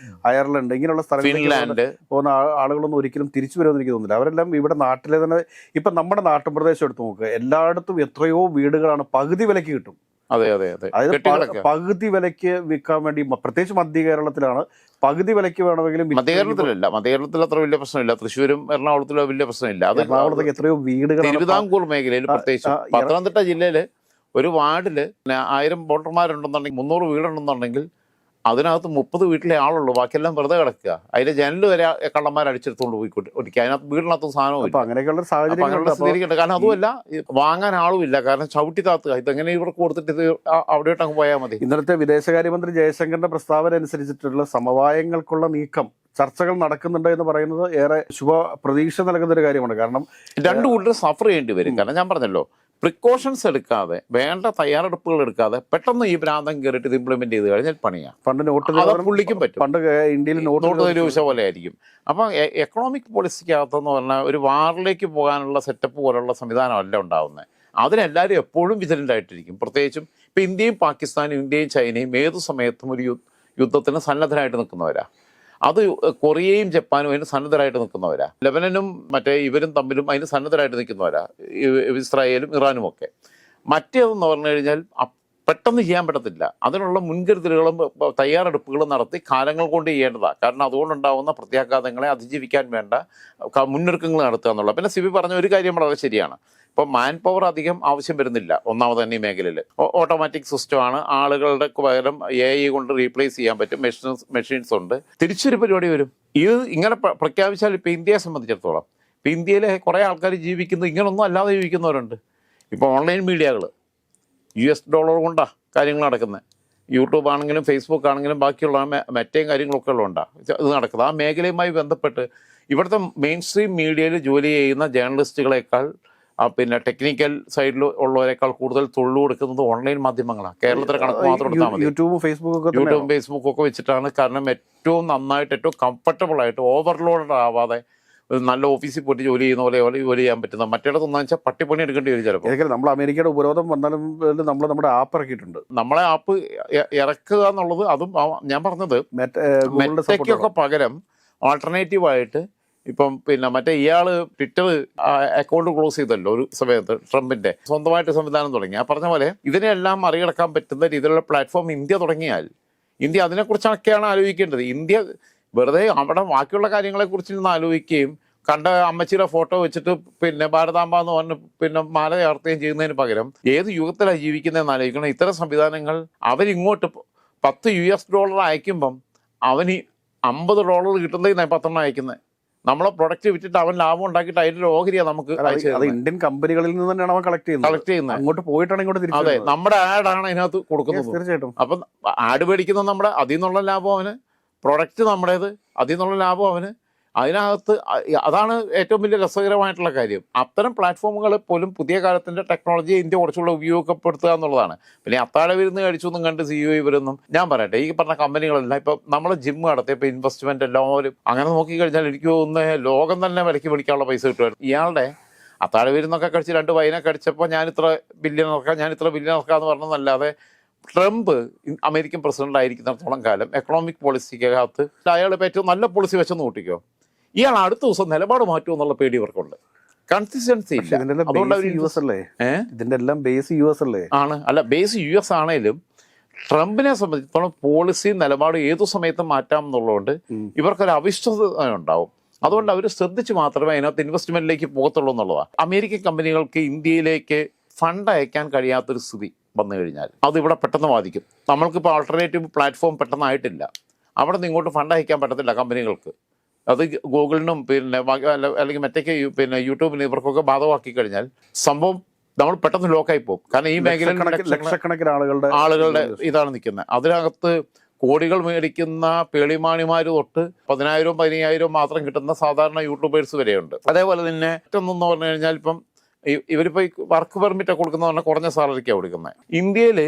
അയർലൻഡ് ഇങ്ങനെയുള്ള സ്ഥലങ്ങളിലേക്ക് പോകുന്ന ആളുകളൊന്നും ഒരിക്കലും തിരിച്ചു വരുമെന്ന് എനിക്ക് തോന്നുന്നില്ല. അവരെല്ലാം ഇവിടെ നാട്ടിലെ തന്നെ, ഇപ്പം നമ്മുടെ നാട്ടുപ്രദേശം എടുത്ത് നോക്കുക, എല്ലായിടത്തും എത്രയോ വീടുകളാണ് പകുതി വിലയ്ക്ക് കിട്ടും. അതായത് പകുതി വിലയ്ക്ക് വിൽക്കാൻ വേണ്ടി, പ്രത്യേകിച്ച് മധ്യ കേരളത്തിലാണ് പകുതി വിലയ്ക്ക് വേണമെങ്കിലും. മധ്യകേരളത്തിൽ അത്ര വലിയ പ്രശ്നമില്ല. തൃശ്ശൂരും എറണാകുളത്തിലോ വലിയ പ്രശ്നമില്ല. അത് എറണാകുളത്തേക്ക് എത്രയോ വീടുകൾ, തിരുവിതാംകൂർ മേഖലയിൽ പ്രത്യേകിച്ച് പത്തനംതിട്ട ജില്ലയിൽ ഒരു വാർഡിൽ 1000 വോട്ടർമാരുണ്ടെന്നുണ്ടെങ്കിൽ 300 വീടുണ്ടെന്നുണ്ടെങ്കിൽ അതിനകത്ത് 30 വീട്ടിലെ ആളുള്ളൂ, ബാക്കിയെല്ലാം വെറുതെ കിടക്കുക. അതിലെ ജനൽ വരെ കള്ളന്മാർ അടിച്ചെടുത്തോണ്ട് പോയി ഒടിക്കുക. അതിനകത്ത് വീടിനകത്ത് സാധനവും അങ്ങനെയൊക്കെയുള്ള സാഹചര്യം. കാരണം അതുമല്ല, വാങ്ങാൻ ആളുമില്ല. കാരണം ചവിട്ടി താത്തുക. ഇതെങ്ങനെ ഇവർക്ക് കൊടുത്തിട്ട് ഇത് അവിടെയോട്ട് അങ്ങ് പോയാൽ മതി. ഇന്നലത്തെ വിദേശകാര്യമന്ത്രി ജയശങ്കറിന്റെ പ്രസ്താവന അനുസരിച്ചിട്ടുള്ള സമവായങ്ങൾക്കുള്ള നീക്കം ചർച്ചകൾ നടക്കുന്നുണ്ട് എന്ന് പറയുന്നത് ഏറെ ശുഭ പ്രതീക്ഷ നൽകുന്ന ഒരു കാര്യമാണ്. കാരണം രണ്ടു കൂട്ടർ സഫർ ചെയ്യേണ്ടി വരും. കാരണം ഞാൻ പറഞ്ഞല്ലോ, പ്രിക്കോഷൻസ് എടുക്കാതെ, വേണ്ട തയ്യാറെടുപ്പുകൾ എടുക്കാതെ പെട്ടെന്ന് ഈ ഭ്രാന്തം കയറിയിട്ട് ഇത് ഇംപ്ലിമെന്റ് ചെയ്ത് കഴിഞ്ഞാൽ പണിയാണ്. പണ്ട് പുള്ളിക്കും പറ്റും. പണ്ട് ഇന്ത്യയിൽ നോട്ട് നിരോധിച്ച പോലെ ആയിരിക്കും. അപ്പം എക്കണോമിക് പോളിസിക്കകത്തെന്ന് പറഞ്ഞാൽ ഒരു വാറിലേക്ക് പോകാനുള്ള സെറ്റപ്പ് പോലുള്ള സംവിധാനമല്ല ഉണ്ടാവുന്നത്. അതിനെല്ലാവരും എപ്പോഴും വിജിലൻ്റ് ആയിട്ടിരിക്കും. പ്രത്യേകിച്ചും ഇപ്പം ഇന്ത്യയും പാകിസ്ഥാനും ഇന്ത്യയും ചൈനയും ഏതു സമയത്തും ഒരു യുദ്ധത്തിന് സന്നദ്ധരായിട്ട് നിൽക്കുന്നവരാ. അത് കൊറിയയും ജപ്പാനും അതിന് സന്നദ്ധരായിട്ട് നിൽക്കുന്നവരാ. ലെബനനും ഇവരും തമ്മിലും അതിന് സന്നദ്ധരായിട്ട് നിൽക്കുന്നവരാ, ഇസ്രായേലും ഇറാനും ഒക്കെ. മറ്റേതെന്ന് പറഞ്ഞു കഴിഞ്ഞാൽ പെട്ടെന്ന് ചെയ്യാൻ പറ്റത്തില്ല. അതിനുള്ള മുൻകരുതലുകളും തയ്യാറെടുപ്പുകളും നടത്തി കാലങ്ങൾ കൊണ്ട് ചെയ്യേണ്ടതാണ്. കാരണം അതുകൊണ്ടുണ്ടാകുന്ന പ്രത്യാഘാതങ്ങളെ അതിജീവിക്കാൻ വേണ്ട മുന്നൊരുക്കങ്ങൾ നടത്തുക എന്നുള്ള. പിന്നെ സിബി പറഞ്ഞ ഒരു കാര്യം വളരെ ശരിയാണ്. ഇപ്പോൾ മാൻ പവർ അധികം ആവശ്യം വരുന്നില്ല. ഒന്നാമത് തന്നെ ഈ മേഖലയിൽ ഓട്ടോമാറ്റിക് സിസ്റ്റമാണ്. ആളുകളുടെ പകരം AI കൊണ്ട് റീപ്ലേസ് ചെയ്യാൻ പറ്റും. മെഷീൻസ് ഉണ്ട്. തിരിച്ചൊരു പരിപാടി വരും. ഇത് ഇങ്ങനെ പ്രഖ്യാപിച്ചാൽ ഇപ്പോൾ ഇന്ത്യയെ സംബന്ധിച്ചിടത്തോളം, ഇപ്പോൾ ഇന്ത്യയിലെ കുറേ ആൾക്കാർ ജീവിക്കുന്നത് ഇങ്ങനൊന്നും അല്ലാതെ ജീവിക്കുന്നവരുണ്ട്. ഇപ്പോൾ ഓൺലൈൻ മീഡിയകൾ US ഡോളർ കൊണ്ടാണ് കാര്യങ്ങൾ നടക്കുന്നത്. യൂട്യൂബ് ആണെങ്കിലും ഫേസ്ബുക്ക് ആണെങ്കിലും ബാക്കിയുള്ള മറ്റേയും കാര്യങ്ങളൊക്കെ ഉള്ളതുകൊണ്ടാണ് ഇത് നടക്കുന്നത്. ആ മേഖലയുമായി ബന്ധപ്പെട്ട് ഇവിടുത്തെ മെയിൻ സ്ട്രീം മീഡിയയിൽ ജോലി ചെയ്യുന്ന ജേർണലിസ്റ്റുകളെക്കാൾ ടെക്നിക്കൽ സൈഡിൽ ഉള്ളവരെക്കാൾ കൂടുതൽ തൊഴിൽ കൊടുക്കുന്നത് ഓൺലൈൻ മാധ്യമങ്ങളാണ്. കേരളത്തിലെ കണക്ക് മാത്രം എടുത്താൽ മതി. യൂട്യൂബും ഫേസ്ബുക്കും ഒക്കെ വെച്ചിട്ടാണ്. കാരണം ഏറ്റവും നന്നായിട്ട്, ഏറ്റവും കംഫർട്ടബിൾ ആയിട്ട്, ഓവർലോഡ് ആവാതെ നല്ല ഓഫീസിൽ പോയിട്ട് ജോലി ചെയ്യുന്ന പോലെ ജോലി ചെയ്യാൻ പറ്റുന്ന. മറ്റേടത്തൊന്നും വെച്ചാൽ പട്ടിപ്പണി എടുക്കേണ്ടി വരും ചിലപ്പോൾ. ഏതൊക്കെ നമ്മൾ അമേരിക്കയുടെ ഉപരോധം വന്നാലും നമ്മൾ നമ്മുടെ ആപ്പ് ഇറക്കിയിട്ടുണ്ട്. നമ്മളെ ആപ്പ് ഇറക്കുക എന്നുള്ളത് അതും ഞാൻ പറഞ്ഞത് മെറ്റയ്ക്കൊക്കെ പകരം ആൾട്ടർനേറ്റീവായിട്ട് ഇപ്പം പിന്നെ മറ്റേ ഇയാള് ട്വിറ്റർ അക്കൗണ്ട് ക്ലോസ് ചെയ്തല്ലോ ഒരു സമയത്ത്, ട്രംപിന്റെ സ്വന്തമായിട്ട് സംവിധാനം തുടങ്ങി. ആ പറഞ്ഞ പോലെ ഇതിനെല്ലാം മറികടക്കാൻ പറ്റുന്ന രീതിയിലുള്ള പ്ലാറ്റ്ഫോം ഇന്ത്യ തുടങ്ങിയാൽ ഇന്ത്യ അതിനെക്കുറിച്ചൊക്കെയാണ് ആലോചിക്കേണ്ടത്. ഇന്ത്യ വെറുതെ അവിടെ ബാക്കിയുള്ള കാര്യങ്ങളെക്കുറിച്ച് നിന്ന് ആലോചിക്കുകയും കണ്ട അമ്മച്ചിയുടെ ഫോട്ടോ വെച്ചിട്ട് പിന്നെ ഭാരതാംബ എന്ന് പറഞ്ഞ് പിന്നെ മാല ചാർത്തുകയും ചെയ്യുന്നതിന് പകരം ഏത് യുഗത്തിലാണ് ജീവിക്കുന്നതെന്ന് ആലോചിക്കണം. ഇത്തരം സംവിധാനങ്ങൾ അവരിങ്ങോട്ട് $10 അയക്കുമ്പം അവന് $50 കിട്ടുന്നതിന് 10 അയക്കുന്നത്. നമ്മളെ പ്രൊഡക്റ്റ് വിറ്റിട്ട് അവൻ ലാഭം ഉണ്ടാക്കിയിട്ട് അതിന്റെ ഓഹരിയാണ് നമുക്ക് ഇന്ത്യൻ കമ്പനികളിൽ നിന്ന് തന്നെയാണ് അവൻ കളക്ട് ചെയ്യുന്നത്. അങ്ങോട്ട് പോയിട്ടാണ് ഇങ്ങോട്ട് തിരിച്ചു. അതെ, നമ്മുടെ ആഡാണ് അതിനകത്ത് കൊടുക്കുന്നത്. തീർച്ചയായിട്ടും. അപ്പം ആഡ് മേടിക്കുന്നത് നമ്മുടെ, അതിൽ നിന്നുള്ള ലാഭം അവന്, പ്രൊഡക്റ്റ് നമ്മുടേത്, അതിൽ നിന്നുള്ള ലാഭം അവന്. അതിനകത്ത് അതാണ് ഏറ്റവും വലിയ രസകരമായിട്ടുള്ള കാര്യം. അത്തരം പ്ലാറ്റ്ഫോമുകൾ പോലും പുതിയ കാലത്തിന്റെ ടെക്നോളജിയെ ഇന്ത്യ കുറച്ചുകൂടെ ഉപയോഗപ്പെടുത്തുക എന്നുള്ളതാണ്. പിന്നെ അത്താഴ വിരുന്ന് കഴിച്ചൊന്നും കണ്ട് CEO ഇവരൊന്നും, ഞാൻ പറയട്ടെ, ഈ പറഞ്ഞ കമ്പനികളെല്ലാം ഇപ്പം നമ്മളെ ജിം നടത്തി ഇപ്പം ഇൻവെസ്റ്റ്മെന്റ് എല്ലാവരും അങ്ങനെ നോക്കിക്കഴിഞ്ഞാൽ എനിക്ക് തോന്നുന്ന ലോകം തന്നെ വിലക്ക് പിടിക്കാനുള്ള പൈസ കിട്ടുമായിരുന്നു. ഇയാളുടെ അത്താഴ വിരുന്നൊക്കെ കഴിച്ച് 2 വൈനൊക്കെ അടിച്ചപ്പോൾ ഞാൻ ഇത്ര ബില്യൺ ഇറക്കാന്ന് പറഞ്ഞതല്ലാതെ ട്രംപ് അമേരിക്കൻ പ്രസിഡന്റ് ആയിരിക്കുന്നിടത്തോളം കാലം എക്കണോമിക് പോളിസിക്കകത്ത് അയാൾ ഏറ്റവും നല്ല പോളിസി വെച്ചെന്ന് കൂട്ടിക്കോ, ഇയാൾ അടുത്ത ദിവസം നിലപാട് മാറ്റുമോ എന്നുള്ള പേടി ഇവർക്കുണ്ട്. കൺസിസ്റ്റൻസി ഇല്ല. അതുകൊണ്ട് ഇതിന്റെ എല്ലാം ബേസ് US അല്ലേ? ആണ്. അല്ല, ബേസ് US ആണേലും ട്രംപിനെ സംബന്ധിച്ചിടത്തോളം പോളിസി നിലപാട് ഏതു സമയത്തും മാറ്റാം എന്നുള്ളതുകൊണ്ട് ഇവർക്കൊരു അവിശ്വസത ഉണ്ടാവും. അതുകൊണ്ട് അവർ ശ്രദ്ധിച്ച് മാത്രമേ അതിനകത്ത് ഇൻവെസ്റ്റ്മെന്റിലേക്ക് പോകത്തുള്ളൂ എന്നുള്ളതാണ്. അമേരിക്കൻ കമ്പനികൾക്ക് ഇന്ത്യയിലേക്ക് ഫണ്ട് അയക്കാൻ കഴിയാത്തൊരു സ്ഥിതി വന്നു കഴിഞ്ഞാൽ അത് ഇവിടെ പെട്ടെന്ന് ബാധിക്കും. നമ്മൾക്കിപ്പോൾ ആൾട്ടർനേറ്റീവ് പ്ലാറ്റ്ഫോം പെട്ടെന്നായിട്ടില്ല. അവിടെ നിന്ന് ഇങ്ങോട്ട് ഫണ്ട് അയക്കാൻ പറ്റത്തില്ല കമ്പനികൾക്ക്. അത് ഗൂഗിളിനും പിന്നെ അല്ലെങ്കിൽ മറ്റേക്ക് പിന്നെ യൂട്യൂബിന് ഇവർക്കൊക്കെ ബാധകമാക്കി കഴിഞ്ഞാൽ സംഭവം നമ്മൾ പെട്ടെന്ന് ലോക്കായി പോകും. കാരണം ഈ മേഖലയിൽ ലക്ഷക്കണക്കിന് ആളുകളുടെ ഇതാണ് നിൽക്കുന്നത്. അതിനകത്ത് കോടികൾ മേടിക്കുന്ന പേളിമാണിമാർ തൊട്ട് 10,000 15,000 മാത്രം കിട്ടുന്ന സാധാരണ യൂട്യൂബേഴ്സ് വരെയുണ്ട്. അതേപോലെ തന്നെ മറ്റൊന്നെന്ന് പറഞ്ഞു കഴിഞ്ഞാൽ ഇപ്പം ഇവരിപ്പോൾ ഈ വർക്ക് പെർമിറ്റ് ഒക്കെ കൊടുക്കുന്ന പറഞ്ഞാൽ കുറഞ്ഞ സാലറിക്കാണ് കൊടുക്കുന്നത്. ഇന്ത്യയിൽ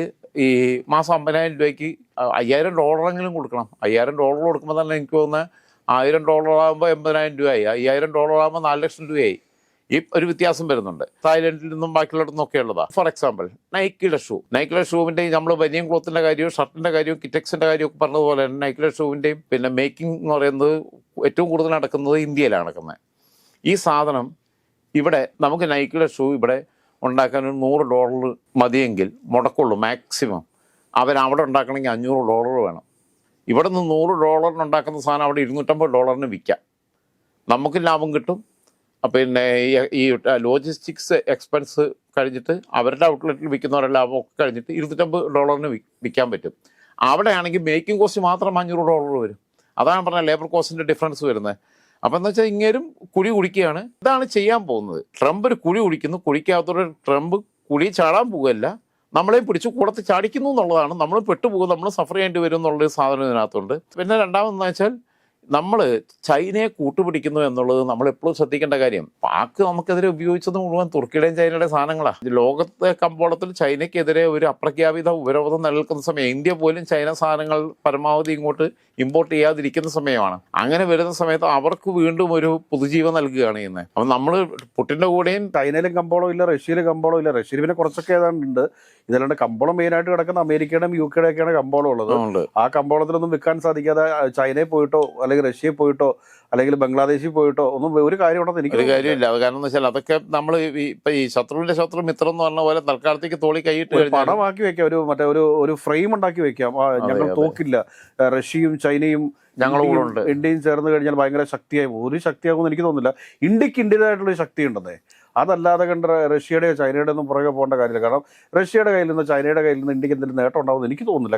ഈ മാസം 50,000 രൂപയ്ക്ക് $5,000 കൊടുക്കണം. $5,000 കൊടുക്കുമ്പോൾ തന്നെ എനിക്ക് തോന്നുന്നത് $1,000 ആകുമ്പോൾ 80,000 രൂപയായി, $5,000 ആകുമ്പോൾ 4 ലക്ഷം രൂപയായി. ഈ ഒരു വ്യത്യാസം വരുന്നുണ്ട്. തായ്ലൻഡിൽ നിന്നും ബാക്കിയുള്ളടത്തു നിന്നൊക്കെ ഉള്ളതാണ്. ഫോർ എക്സാമ്പിൾ നൈക്കിയുടെ ഷൂവിൻ്റെയും നമ്മൾ ബനിയൻ ക്ലോത്തിൻ്റെ കാര്യവും ഷർട്ടിൻ്റെ കാര്യവും കിറ്റക്സിൻ്റെ കാര്യവും ഒക്കെ പറഞ്ഞതുപോലെ തന്നെ നൈക്കിയുടെ ഷൂവിൻ്റെയും പിന്നെ മേക്കിംഗ് എന്ന് പറയുന്നത് ഏറ്റവും കൂടുതൽ നടക്കുന്നത് ഇന്ത്യയിലാണ് നടക്കുന്നത്. ഈ സാധനം ഇവിടെ നമുക്ക് നൈക്കിയുടെ ഷൂ ഇവിടെ ഉണ്ടാക്കാൻ ഒരു $100 മതിയെങ്കിൽ മുടക്കുള്ളൂ മാക്സിമം. അവരവിടെ ഉണ്ടാക്കണമെങ്കിൽ $500 വേണം. ഇവിടെ നിന്ന് $100 ഉണ്ടാക്കുന്ന സാധനം അവിടെ $250 വിൽക്കാം. നമുക്ക് ലാഭം കിട്ടും. പിന്നെ ഈ ലോജിസ്റ്റിക്സ് എക്സ്പെൻസ് കഴിഞ്ഞിട്ട് അവരുടെ ഔട്ട്ലെറ്റിൽ വിൽക്കുന്നവരുടെ ലാഭം ഒക്കെ കഴിഞ്ഞിട്ട് $250 വിൽക്കാൻ പറ്റും. അവിടെയാണെങ്കിൽ മേക്കിംഗ് കോസ്റ്റ് മാത്രം $500 വരും. അതാണ് പറഞ്ഞ ലേബർ കോസ്റ്റിൻ്റെ ഡിഫറൻസ് വരുന്നത്. അപ്പം എന്ന് വെച്ചാൽ ഇങ്ങേരും കുഴി കുടിക്കുകയാണ്. ഇതാണ് ചെയ്യാൻ പോകുന്നത്. ട്രംപ് ഒരു കുഴി കുടിക്കുന്നു. കുഴിക്കകത്തോടെ ട്രംപ് കുഴി ചാടാൻ പോകുകയല്ല, നമ്മളെയും പിടിച്ച് കൂടത്ത് ചാടിക്കുന്നു എന്നുള്ളതാണ്. നമ്മൾ പെട്ടുപോകും, നമ്മൾ സഫർ ചെയ്യേണ്ടി വരും എന്നുള്ളൊരു സാധനം ഇതിനകത്തുണ്ട്. പിന്നെ രണ്ടാമതെന്ന് വെച്ചാൽ നമ്മൾ ചൈനയെ കൂട്ടുപിടിക്കുന്നു എന്നുള്ളത് നമ്മളെപ്പോഴും ശ്രദ്ധിക്കേണ്ട കാര്യം. പാക്ക് നമുക്കെതിരെ ഉപയോഗിച്ചത് മുഴുവൻ തുർക്കിയുടെയും ചൈനയുടെയും സാധനങ്ങളാണ്. ലോകത്തെ കമ്പോളത്തിൽ ചൈനയ്ക്കെതിരെ ഒരു അപ്രഖ്യാപിത ഉപരോധം നിലനിൽക്കുന്ന സമയം, ഇന്ത്യ പോലും ചൈന സാധനങ്ങൾ പരമാവധി ഇങ്ങോട്ട് ഇമ്പോർട്ട് ചെയ്യാതിരിക്കുന്ന സമയമാണ്. അങ്ങനെ വരുന്ന സമയത്ത് അവർക്ക് വീണ്ടും ഒരു പുതുജീവൻ നൽകുകയാണ് ചെയ്യുന്നത്. അപ്പം നമ്മൾ പുട്ടിൻ്റെ കൂടെയും ചൈനയിലും കമ്പോളം ഇല്ല, റഷ്യയിലും കമ്പോളം ഇല്ല. റഷ്യയിൽ പിന്നെ കുറച്ചൊക്കെ ഏതാണ്ടുണ്ട്. ഇതല്ലാണ്ട് കമ്പോളം മെയിനായിട്ട് കിടക്കുന്ന അമേരിക്കയുടെയും UK യുടെയൊക്കെയാണ് കമ്പോളം ഉള്ളത്. ആ കമ്പോളത്തിലൊന്നും വിൽക്കാൻ സാധിക്കാതെ ചൈനയിൽ പോയിട്ടോ അല്ലെങ്കിൽ റഷ്യയിൽ പോയിട്ടോ അല്ലെങ്കിൽ ബംഗ്ലാദേശിൽ പോയിട്ടോ ഒന്നും ഒരു കാര്യം ഉണ്ടെന്ന് എനിക്ക് ഒരു കാര്യമില്ല. കാരണം എന്ന് വെച്ചാൽ അതൊക്കെ നമ്മൾ ഇപ്പൊ ഈ ശത്രുവിന്റെ ശത്രു മിത്രം എന്ന് പറഞ്ഞ പോലെ തൽക്കാലത്തേക്ക് തോളി കൈയിട്ട് പടമാക്കി വെക്കാം. ഒരു ഫ്രെയിം ഉണ്ടാക്കി വെക്കാം. ഞങ്ങൾ തോക്കില്ല, റഷ്യയും ചൈനയും ഇന്ത്യയും ചേർന്ന് കഴിഞ്ഞാൽ ഭയങ്കര ശക്തിയായി പോകും. ഒരു ശക്തിയാകുമെന്ന് എനിക്ക് തോന്നുന്നില്ല. ഇന്ത്യക്ക് ഇന്ത്യയുടേതായിട്ടുള്ള ശക്തി ഉണ്ടെന്നേ. അതല്ലാതെ കണ്ട റഷ്യയുടെയോ ചൈനയുടെ ഒന്നും പുറകെ പോകേണ്ട കാര്യമില്ല. കാരണം റഷ്യയുടെ കയ്യിൽ നിന്ന് ചൈനയുടെ കയ്യിൽ നിന്ന് ഇന്ത്യക്ക് എന്തെങ്കിലും നേട്ടം ഉണ്ടാവുമെന്ന് എനിക്ക് തോന്നുന്നില്ല.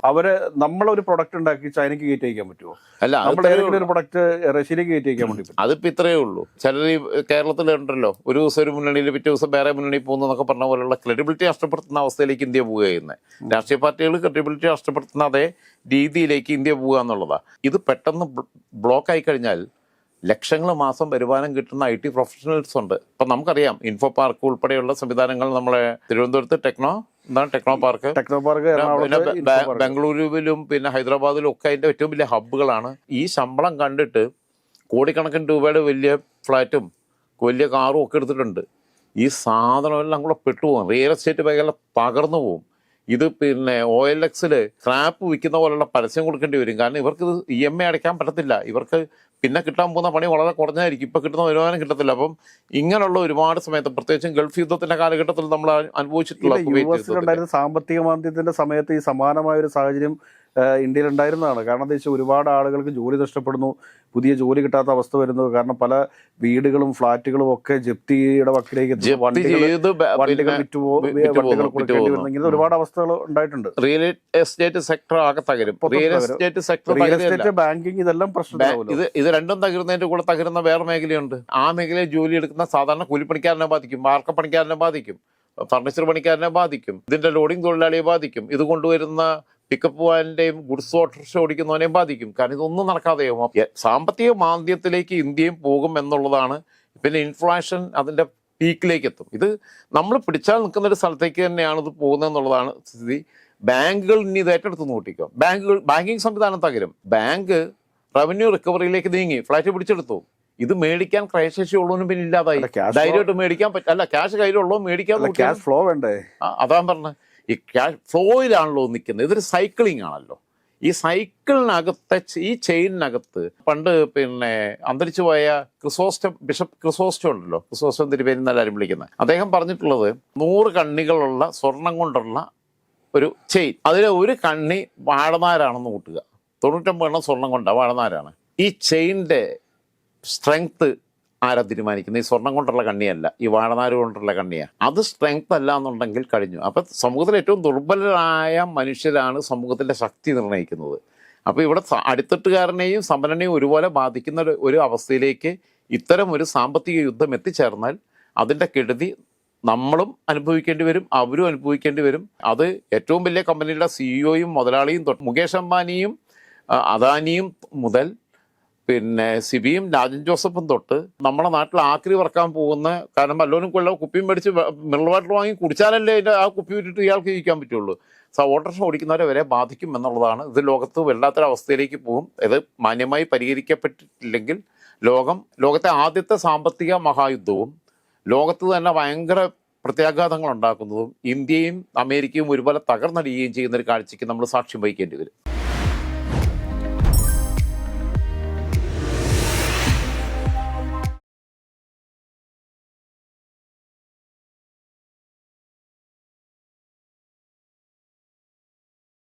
നമ്മളൊരു പ്രൊഡക്റ്റ് ഉണ്ടാക്കി ചൈനയ്ക്ക് കയറ്റി അയക്കാൻ പറ്റുമോ? അല്ല, നമ്മൾ ഏതെങ്കിലും ഒരു പ്രൊഡക്റ്റ് റഷ്യയിലേക്ക് കയറ്റി അയക്കാൻ വേണ്ടി പറ്റും. അതിപ്പോൾ ഇത്രയേ ഉള്ളൂ. ചിലർ കേരളത്തിലുണ്ടല്ലോ, ഒരു ദിവസം ഒരു മുന്നണിയിൽ പിറ്റേ ദിവസം വേറെ മുന്നണിയിൽ പോകുന്നതൊക്കെ പറഞ്ഞ പോലെയുള്ള ക്രെഡിബിലിറ്റി നഷ്ടപ്പെടുത്തുന്ന അവസ്ഥയിലേക്ക് ഇന്ത്യ പോവുക ചെയ്യുന്നത്. രാഷ്ട്രീയ പാർട്ടികൾ ക്രെഡിബിലിറ്റി നഷ്ടപ്പെടുത്തുന്ന അതേ രീതിയിലേക്ക് ഇന്ത്യ പോവുക എന്നുള്ളതാണ്. ഇത് പെട്ടെന്ന് ബ്ലോക്കായി കഴിഞ്ഞാൽ ലക്ഷങ്ങൾ മാസം വരുമാനം കിട്ടുന്ന IT പ്രൊഫഷണൽസ് ഉണ്ട്. ഇപ്പം നമുക്കറിയാം ഇൻഫോ പാർക്ക് ഉൾപ്പെടെയുള്ള സംവിധാനങ്ങൾ നമ്മളെ തിരുവനന്തപുരത്ത് ടെക്നോ പാർക്ക്, ബംഗളൂരുവിലും പിന്നെ ഹൈദരാബാദിലും ഒക്കെ അതിൻ്റെ ഏറ്റവും വലിയ ഹബ്ബുകളാണ്. ഈ ശമ്പളം കണ്ടിട്ട് കോടിക്കണക്കിന് രൂപയുടെ വലിയ ഫ്ലാറ്റും വലിയ കാറും ഒക്കെ എടുത്തിട്ടുണ്ട്. ഈ സാധനമെല്ലാം കൂടെ പെട്ടുപോകും. റിയൽ എസ്റ്റേറ്റ് മേഖല തകർന്നു പോകും. ഇത് പിന്നെ OLX സ്ക്രാപ്പ് വിൽക്കുന്ന പോലുള്ള പരസ്യം കൊടുക്കേണ്ടി വരും. കാരണം ഇവർക്ക് ഇത് EMI അടയ്ക്കാൻ പറ്റത്തില്ല. ഇവർക്ക് പിന്നെ കിട്ടാൻ പോകുന്ന പണി വളരെ കുറഞ്ഞായിരിക്കും. ഇപ്പം കിട്ടുന്ന വരുമാനം കിട്ടത്തില്ല. അപ്പം ഇങ്ങനെയുള്ള ഒരുപാട് സമയത്ത്, പ്രത്യേകിച്ചും ഗൾഫ് യുദ്ധത്തിന്റെ കാലഘട്ടത്തിൽ നമ്മൾ അനുഭവിച്ചിട്ടുള്ള യുഎസിലുണ്ടായിരുന്ന സാമ്പത്തിക മാന്ദ്യത്തിന്റെ സമയത്ത് ഈ സമാനമായ ഒരു സാഹചര്യം ഇന്ത്യയിൽ ഉണ്ടായിരുന്നതാണ്. കാരണം എന്താ വെച്ചാൽ ഒരുപാട് ആളുകൾക്ക് ജോലി നഷ്ടപ്പെടുന്നു, പുതിയ ജോലി കിട്ടാത്ത അവസ്ഥ വരുന്നു. കാരണം പല വീടുകളും ഫ്ളാറ്റുകളും ഒക്കെ ജപ്തിയുടെ വക്കിലേക്ക് വണ്ടികൾ കൊടുക്കേണ്ടി വരുന്നു. ഇങ്ങനെ ഒരുപാട് അവസ്ഥകൾ ഉണ്ടായിട്ടുണ്ട്. റിയൽ എസ്റ്റേറ്റ് സെക്ടർ ആകെ തകരും. റിയൽ എസ്റ്റേറ്റ് സെക്ടർ, ബാങ്കിങ്, ഇതെല്ലാം പ്രശ്നമാവും. ഇത് രണ്ടും തകരുന്നതിന്റെ കൂടെ തകരുന്ന വേറെ മേഖലയുണ്ട്. ആ മേഖലയിൽ ജോലി എടുക്കുന്ന സാധാരണ കൂലിപ്പണിക്കാരനെ ബാധിക്കും, വാർക്കപ്പണിക്കാരനെ ബാധിക്കും, ഫർണിച്ചർ പണിക്കാരനെ ബാധിക്കും, ഇതിന്റെ ലോഡിംഗ് തൊഴിലാളിയെ ബാധിക്കും, ഇത് കൊണ്ടുവരുന്ന പിക്കപ്പ് വാനിന്റെയും ഗുഡ്സ് ഓട്ടോറിക്ഷ ഓടിക്കുന്നവനെയും ബാധിക്കും. കാരണം ഇതൊന്നും നടക്കാതെയാവും. സാമ്പത്തിക മാന്ദ്യത്തിലേക്ക് ഇന്ത്യയും പോകും എന്നുള്ളതാണ്. പിന്നെ ഇൻഫ്ലേഷൻ അതിന്റെ പീക്കിലേക്ക് എത്തും. ഇത് നമ്മൾ പിടിച്ചാൽ നിൽക്കുന്ന ഒരു സ്ഥലത്തേക്ക് തന്നെയാണ് ഇത് പോകുന്നത് എന്നുള്ളതാണ് സ്ഥിതി. ബാങ്കുകൾ ഇനി ഇത് ഏറ്റെടുത്ത് നോട്ടിക്കും. ബാങ്കിങ് സംവിധാനം തകരും. ബാങ്ക് റവന്യൂ റിക്കവറിയിലേക്ക് നീങ്ങി, ഫ്ലാറ്റ് പിടിച്ചെടുത്തു. ഇത് മേടിക്കാൻ ക്രയശേഷി ഉള്ളവനും പിന്നെ ഇല്ലാതായി. ധൈര്യമായിട്ട് മേടിക്കാൻ പറ്റില്ല. ക്യാഷ് കയ്യിലുള്ളൂ, മേടിക്കാൻ ക്യാഷ് ഫ്ലോ വേണ്ടേ? അതാണ് പറഞ്ഞത്. ഈ ക്യാഷ് ഫ്ലോയിലാണല്ലോ നിൽക്കുന്നത്. ഇതൊരു സൈക്ലിംഗ് ആണല്ലോ. ഈ സൈക്കിളിനകത്തെ, ഈ ചെയിനകത്ത് പണ്ട് പിന്നെ അന്തരിച്ചു പോയ ബിഷപ്പ് ക്രിസോസ്റ്റം ഉണ്ടല്ലോ, ക്രിസോസ്റ്റം തിരുവേനി എല്ലാവരും വിളിക്കുന്നത്, അദ്ദേഹം പറഞ്ഞിട്ടുള്ളത് 100 കണ്ണികളുള്ള സ്വർണം കൊണ്ടുള്ള ഒരു ചെയിൻ, അതിലെ ഒരു കണ്ണി വാഴനാരാണെന്ന് കൂട്ടുക. 99 എണ്ണം സ്വർണം കൊണ്ടാണ്, വാഴനാരാണ്. ഈ ചെയിൻ്റെ സ്ട്രെങ്ത് ആരാ തീരുമാനിക്കുന്നത്? ഈ സ്വർണം കൊണ്ടുള്ള കണ്ണിയല്ല, ഈ വാഴനാര് കൊണ്ടുള്ള കണ്ണിയാണ്. അത് സ്ട്രെങ്ത് അല്ല എന്നുണ്ടെങ്കിൽ കഴിഞ്ഞു. അപ്പം സമൂഹത്തിലെ ഏറ്റവും ദുർബലരായ മനുഷ്യരാണ് സമൂഹത്തിൻ്റെ ശക്തി നിർണ്ണയിക്കുന്നത്. അപ്പോൾ ഇവിടെ അടിത്തട്ടുകാരനെയും സമ്പന്നനെയും ഒരുപോലെ ബാധിക്കുന്ന ഒരു അവസ്ഥയിലേക്ക് ഇത്തരം ഒരു സാമ്പത്തിക യുദ്ധം എത്തിച്ചേർന്നാൽ അതിൻ്റെ കെടുതി നമ്മളും അനുഭവിക്കേണ്ടി വരും, അവരും അനുഭവിക്കേണ്ടി വരും. അത് ഏറ്റവും വലിയ കമ്പനിയുടെ CEO മുതലാളിയും തൊട്ട് മുകേഷ് അംബാനിയും അദാനിയും മുതൽ പിന്നെ സിബിയും രാജൻ ജോസഫും തൊട്ട് നമ്മുടെ നാട്ടിൽ ആക്രി വറക്കാൻ പോകുന്ന, കാരണം വല്ലവനും കുപ്പിയും മേടിച്ച് മിനറൽ വാട്ടർ വാങ്ങി കുടിച്ചാലല്ലേ ആ കുപ്പി വിട്ടിട്ട് ഇയാൾക്ക് ജീവിക്കാൻ പറ്റുള്ളൂ. ഓട്ടോറിക്ഷ ഓടിക്കുന്നവരെ വരെ ബാധിക്കും എന്നുള്ളതാണ്. ഇത് ലോകത്ത് വല്ലാത്തൊരവസ്ഥയിലേക്ക് പോകും. ഇത് മാന്യമായി പരിഹരിക്കപ്പെട്ടിട്ടില്ലെങ്കിൽ ലോകത്തെ ആദ്യത്തെ സാമ്പത്തിക മഹായുദ്ധവും ലോകത്ത് തന്നെ ഭയങ്കര പ്രത്യാഘാതങ്ങൾ ഉണ്ടാക്കുന്നതും ഇന്ത്യയും അമേരിക്കയും ഒരുപോലെ തകർന്നടിയുകയും ചെയ്യുന്ന ഒരു കാഴ്ചയ്ക്ക് നമ്മൾ സാക്ഷ്യം വഹിക്കേണ്ടി വരും.